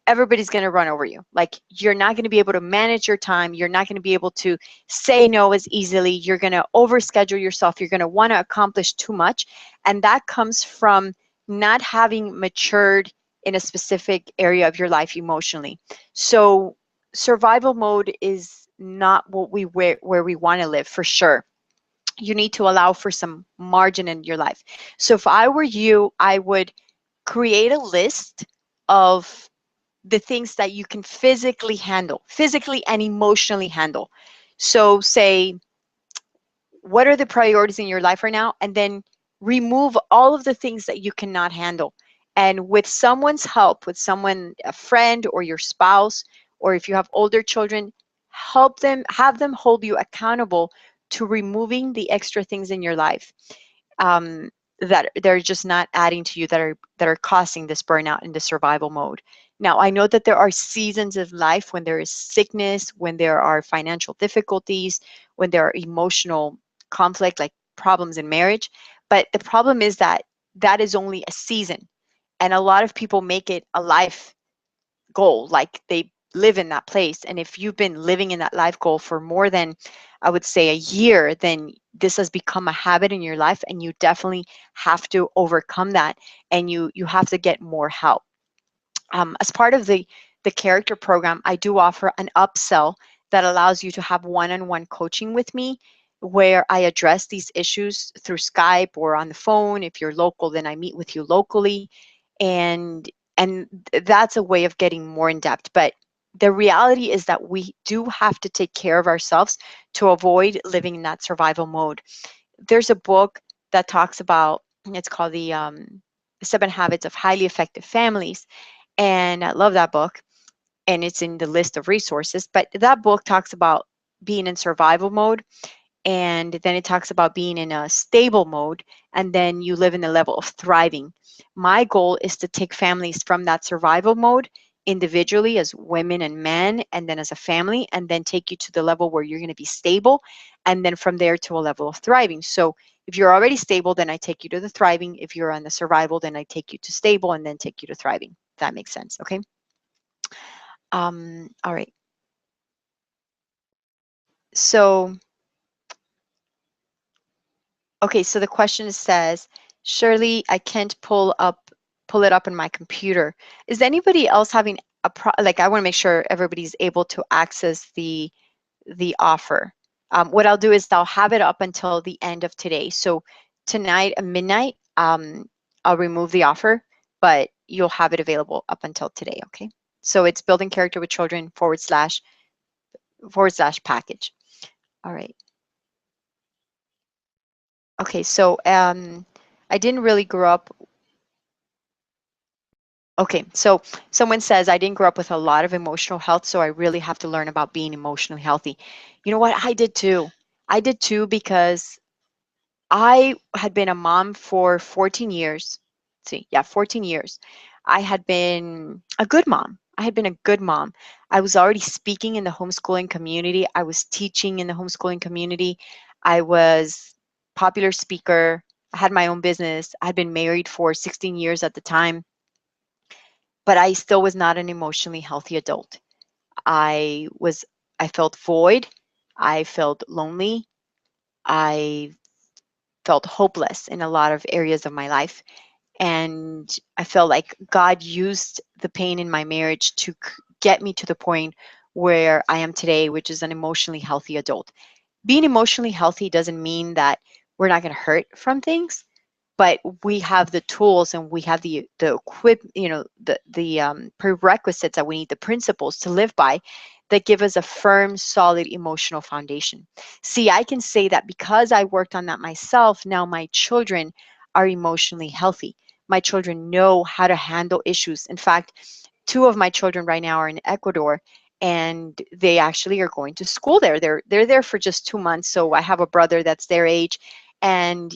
everybody's going to run over you. Like you're not going to be able to manage your time. You're not going to be able to say no as easily. You're going to overschedule yourself. You're going to want to accomplish too much. And that comes from not having matured in a specific area of your life emotionally. So survival mode is not what where we want to live for sure. You need to allow for some margin in your life. So if I were you, I would create a list of the things that you can physically and emotionally handle. So say, what are the priorities in your life right now? And then remove all of the things that you cannot handle. And with someone's help, with someone, a friend or your spouse, or if you have older children, help them, have them hold you accountable to removing the extra things in your life that they're just not adding to you, that are causing this burnout and the survival mode. Now, I know that there are seasons of life when there is sickness, when there are financial difficulties, when there are emotional conflict, like problems in marriage. But the problem is that that is only a season. And a lot of people make it a life goal, like they live in that place. And if you've been living in that life goal for more than, I would say, a year, then this has become a habit in your life and you definitely have to overcome that, and you have to get more help. As part of the character program, I do offer an upsell that allows you to have one-on-one coaching with me, where I address these issues through Skype or on the phone. If you're local, then I meet with you locally, and that's a way of getting more in depth. But the reality is that we do have to take care of ourselves to avoid living in that survival mode. There's a book that talks about, it's called the 7 Habits of Highly Effective Families, and I love that book, and it's in the list of resources. But that book talks about being in survival mode, and then it talks about being in a stable mode, and then you live in the level of thriving. My goal is to take families from that survival mode individually as women and men, and then as a family, and then take you to the level where you're going to be stable, and then from there to a level of thriving. So if you're already stable, then I take you to the thriving. If you're on the survival, then I take you to stable and then take you to thriving. If that makes sense. Okay. All right. So okay, so the question says, Shirley, I can't pull it up on my computer. Is anybody else having like I want to make sure everybody's able to access the offer. What I'll do is I'll have it up until the end of today. So tonight at midnight, I'll remove the offer, but you'll have it available up until today. Okay. So it's building character with children / package. All right. Okay. So I didn't really grow up. Okay, so someone says, I didn't grow up with a lot of emotional health, so I really have to learn about being emotionally healthy. You know what? I did too. I did too because I had been a mom for 14 years. See, yeah, 14 years. I had been a good mom. I had been a good mom. I was already speaking in the homeschooling community. I was teaching in the homeschooling community. I was popular speaker. I had my own business. I had been married for 16 years at the time, but I still was not an emotionally healthy adult. I was I felt void. I felt lonely. I felt hopeless in a lot of areas of my life. And I felt like God used the pain in my marriage to get me to the point where I am today, which is an emotionally healthy adult. Being emotionally healthy doesn't mean that we're not going to hurt from things, but we have the tools and we have the equip, the prerequisites that we need, the principles to live by, that give us a firm, solid emotional foundation. See, I can say that because I worked on that myself, now my children are emotionally healthy. My children know how to handle issues. In fact, two of my children right now are in Ecuador, and they actually are going to school there. They're there for just 2 months. So I have a brother that's their age, and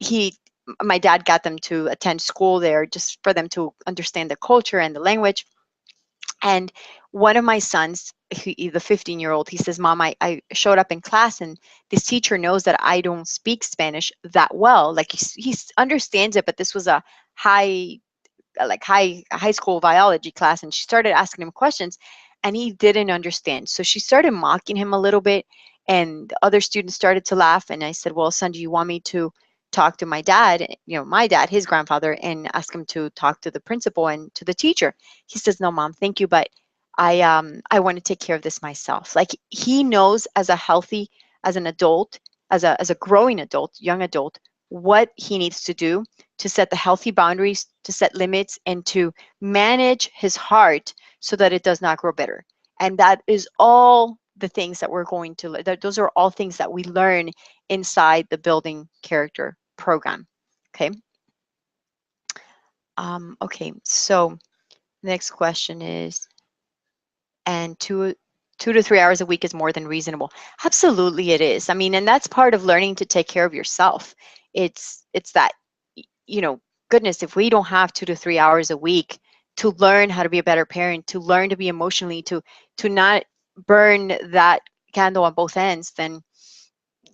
he my dad got them to attend school there just for them to understand the culture and the language. And one of my sons, the 15-year-old, he says, Mom, I showed up in class and this teacher knows that I don't speak Spanish that well. Like he understands it, but this was a high high school biology class, and she started asking him questions and he didn't understand. So she started mocking him a little bit, and the other students started to laugh. And I said, well, son, do you want me to talk to my dad, my dad, his grandfather, and ask him to talk to the principal and to the teacher? He says, no, Mom, thank you, but I want to take care of this myself. Like, he knows as an adult, as a growing adult, young adult, what he needs to do to set the healthy boundaries, to set limits, and to manage his heart so that it does not grow bitter. And that is all the things that we're going to learn. Those are all things that we learn inside the Building Character program. Okay. Okay. So the next question is, and 2 to 3 hours a week is more than reasonable. Absolutely, it is. I mean, and that's part of learning to take care of yourself. It's that, you know, goodness, if we don't have 2 to 3 hours a week to learn how to be a better parent, to learn to be emotionally, to not burn that candle on both ends,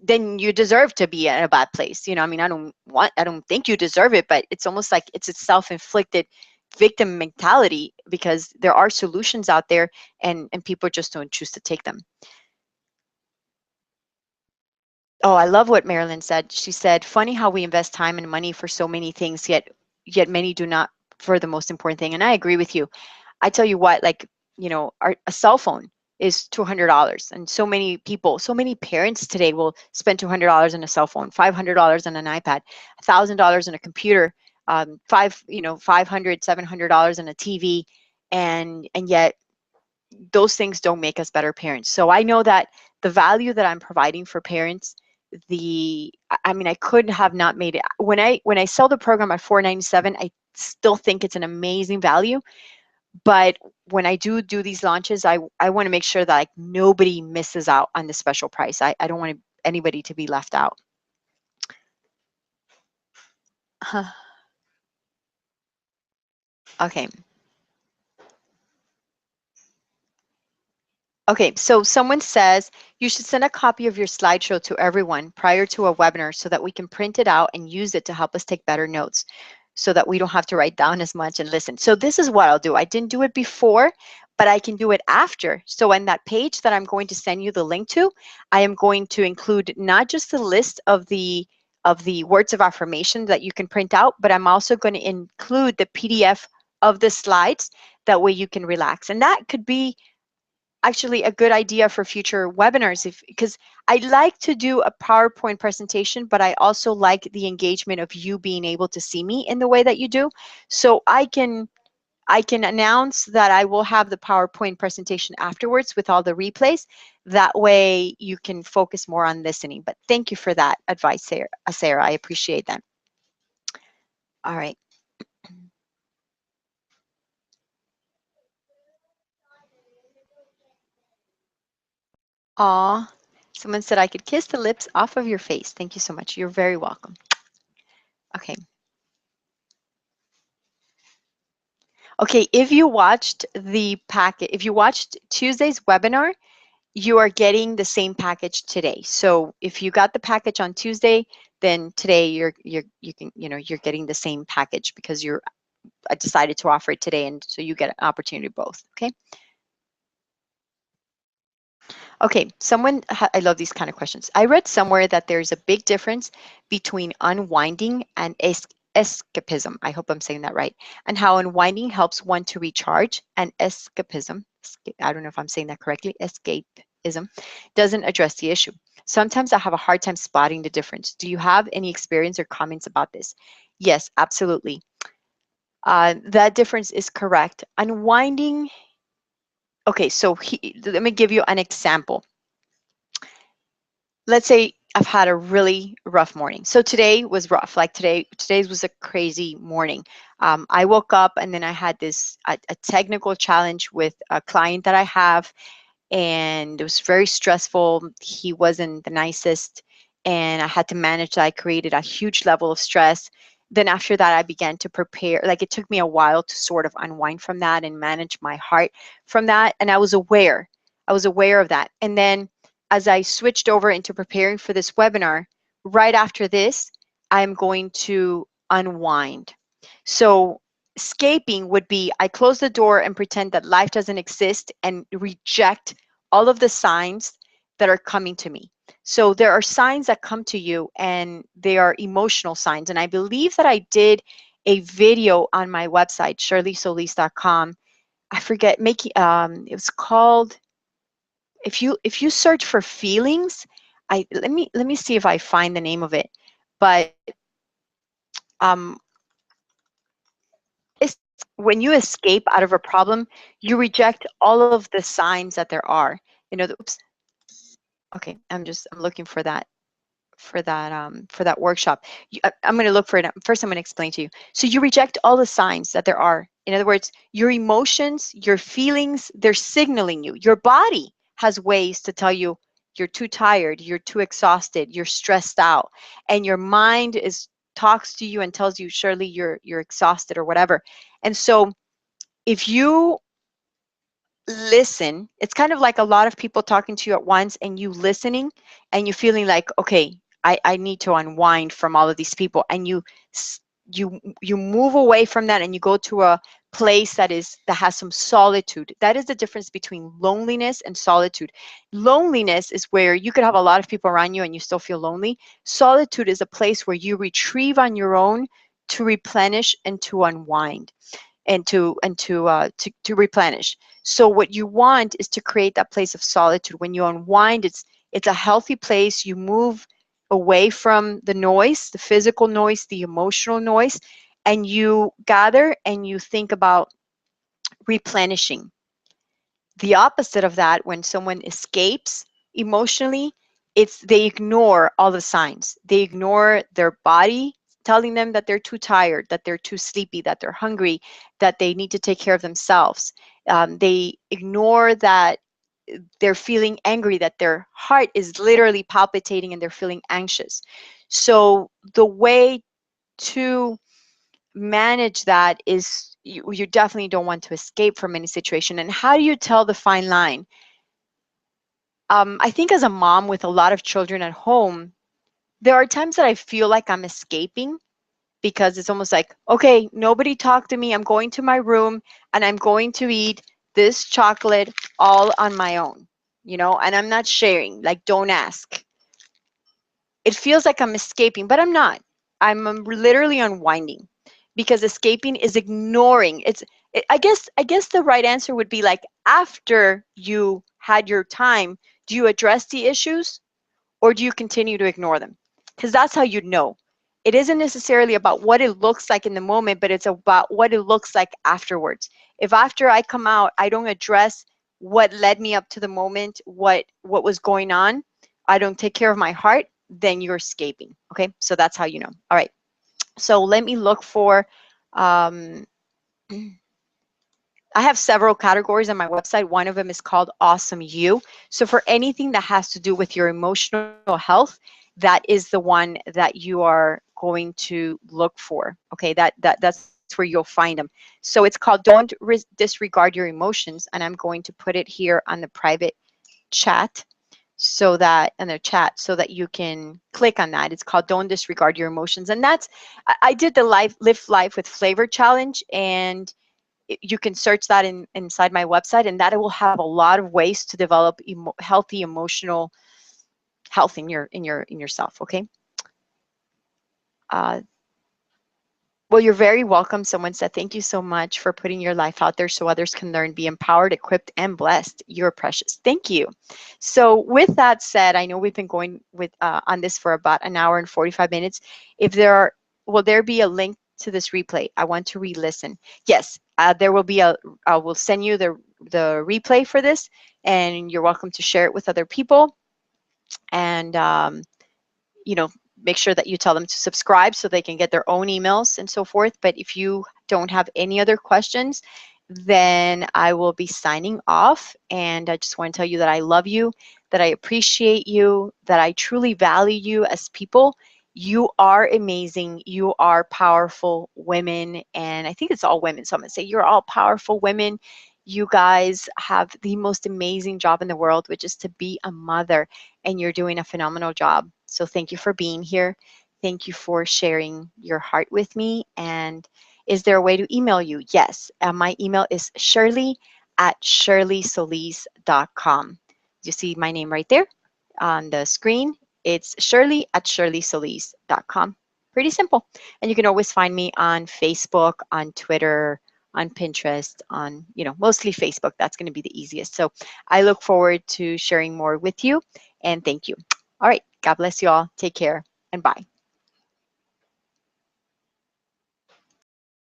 then you deserve to be in a bad place. I mean, I don't think you deserve it, but it's almost like it's a self-inflicted victim mentality, because there are solutions out there, and people just don't choose to take them. Oh, I love what Marilyn said. She said, funny how we invest time and money for so many things, yet many do not for the most important thing. And I agree with you. I tell you what, like, a cell phone is $200, and so many people, so many parents today will spend $200 on a cell phone, $500 on an iPad, $1,000 on a computer, 500, $700 on a TV, and yet those things don't make us better parents. So I know that the value that I'm providing for parents, I mean, I could have not made it. When I sell the program at $497, I still think it's an amazing value. But when I do these launches, I want to make sure that, like, nobody misses out on the special price. I don't want anybody to be left out. Okay. Okay, so someone says you should send a copy of your slideshow to everyone prior to a webinar so that we can print it out and use it to help us take better notes, so that we don't have to write down as much and listen. So this is what I'll do. I didn't do it before, but I can do it after. So in that page that I'm going to send you the link to, I am going to include not just the list of the words of affirmation that you can print out, but I'm also going to include the PDF of the slides. That way you can relax. And that could be actually a good idea for future webinars, if because I like to do a PowerPoint presentation, but I also like the engagement of you being able to see me in the way that you do. So I can announce that I will have the PowerPoint presentation afterwards with all the replays. That way you can focus more on listening. But thank you for that advice, Sarah. I appreciate that. All right. Aw, someone said I could kiss the lips off of your face. Thank you so much. You're very welcome. Okay. Okay, if you watched the packet, if you watched Tuesday's webinar, you are getting the same package today. So if you got the package on Tuesday, then today you're getting the same package because I decided to offer it today, and so you get an opportunity both. Okay. Okay, I love these kind of questions. I read somewhere that there's a big difference between unwinding and escapism. I hope I'm saying that right. And how unwinding helps one to recharge, and escapism, I don't know if I'm saying that correctly, escapism, doesn't address the issue. Sometimes I have a hard time spotting the difference. Do you have any experience or comments about this? Yes, absolutely. That difference is correct. Unwinding, okay, so let me give you an example. Let's say I've had a really rough morning. So today was rough. Like today's was a crazy morning. I woke up and then I had a technical challenge with a client that I have, and it was very stressful. He wasn't the nicest, and I had to manage that. I created a huge level of stress. Then after that, I began to prepare. Like it took me a while to sort of unwind from that and manage my heart from that. And I was aware. I was aware of that. And then as I switched over into preparing for this webinar, right after this, I'm going to unwind. So escaping would be I close the door and pretend that life doesn't exist and reject all of the signs that are coming to me. So there are signs that come to you, and they are emotional signs. And I believe that I did a video on my website, shirleysolis.com. I forget, making it was called, if you search for feelings, let me see if I find the name of it. But um when you escape out of a problem, you reject all of the signs that there are. Oops. Okay, I'm looking for that workshop. I'm going to look for it. First, I'm going to explain to you. So you reject all the signs that there are. In other words, your emotions, your feelings, they're signaling you. Your body has ways to tell you you're too tired, you're too exhausted, you're stressed out, and your mind talks to you and tells you, surely you're exhausted or whatever. And so if you listen, it's kind of like a lot of people talking to you at once, and you listening and you feeling like, okay, I need to unwind from all of these people, and you move away from that and you go to a place that has some solitude. That is the difference between loneliness and solitude. Loneliness is where you could have a lot of people around you and you still feel lonely. Solitude is a place where you retrieve on your own to replenish and to unwind and to replenish. So what you want is to create that place of solitude. When you unwind, it's a healthy place. You move away from the noise, the physical noise, the emotional noise, and you gather and you think about replenishing. The opposite of that, when someone escapes emotionally, it's they ignore all the signs. They ignore their body telling them that they're too tired, that they're too sleepy, that they're hungry, that they need to take care of themselves. They ignore that they're feeling angry, that their heart is literally palpitating and they're feeling anxious. So the way to manage that is you definitely don't want to escape from any situation. And how do you tell the fine line? I think as a mom with a lot of children at home, there are times that I feel like I'm escaping, because it's almost like, okay, nobody talk to me. I'm going to my room and I'm going to eat this chocolate all on my own, and I'm not sharing. Like, don't ask. It feels like I'm escaping, but I'm not. I'm literally unwinding, because escaping is ignoring. I guess the right answer would be like, after you had your time, do you address the issues or do you continue to ignore them? Because that's how you know. It isn't necessarily about what it looks like in the moment, but it's about what it looks like afterwards. If after I come out, I don't address what led me up to the moment, what was going on, I don't take care of my heart, then you're escaping. Okay, so that's how you know. All right, so let me look for, um, I have several categories on my website. One of them is called Awesome You. So for anything that has to do with your emotional health, that is the one that you are going to look for. Okay, that's where you'll find them. So it's called Don't Disregard Your Emotions, and I'm going to put it here on the private chat, so that in the chat, so that you can click on that. It's called Don't Disregard Your Emotions, and that's, I did the Live Life with Flavor challenge, and you can search that inside my website, and that it will have a lot of ways to develop healthy emotional health in yourself. Okay. Uh, well, you're very welcome. Someone said, thank you so much for putting your life out there so others can learn, be empowered, equipped, and blessed. You're precious. Thank you. So with that said, I know we've been going with on this for about an hour and 45 minutes. If there are, will there be a link to this replay? I want to re-listen. Yes, there will be I will send you the replay for this, and you're welcome to share it with other people. And you know, make sure that you tell them to subscribe so they can get their own emails and so forth. But if you don't have any other questions, then I will be signing off. And I just want to tell you that I love you, that I appreciate you, that I truly value you as people. You are amazing. You are powerful women. And I think it's all women. So I'm going to say you're all powerful women. You guys have the most amazing job in the world, which is to be a mother, and you're doing a phenomenal job. So thank you for being here. Thank you for sharing your heart with me. And is there a way to email you? Yes. My email is shirley@shirleysolis.com. You see my name right there on the screen. It's shirley@shirleysolis.com. Pretty simple. And you can always find me on Facebook, on Twitter, on Pinterest, on, mostly Facebook. That's going to be the easiest. So I look forward to sharing more with you. And thank you. All right. God bless you all. Take care and bye.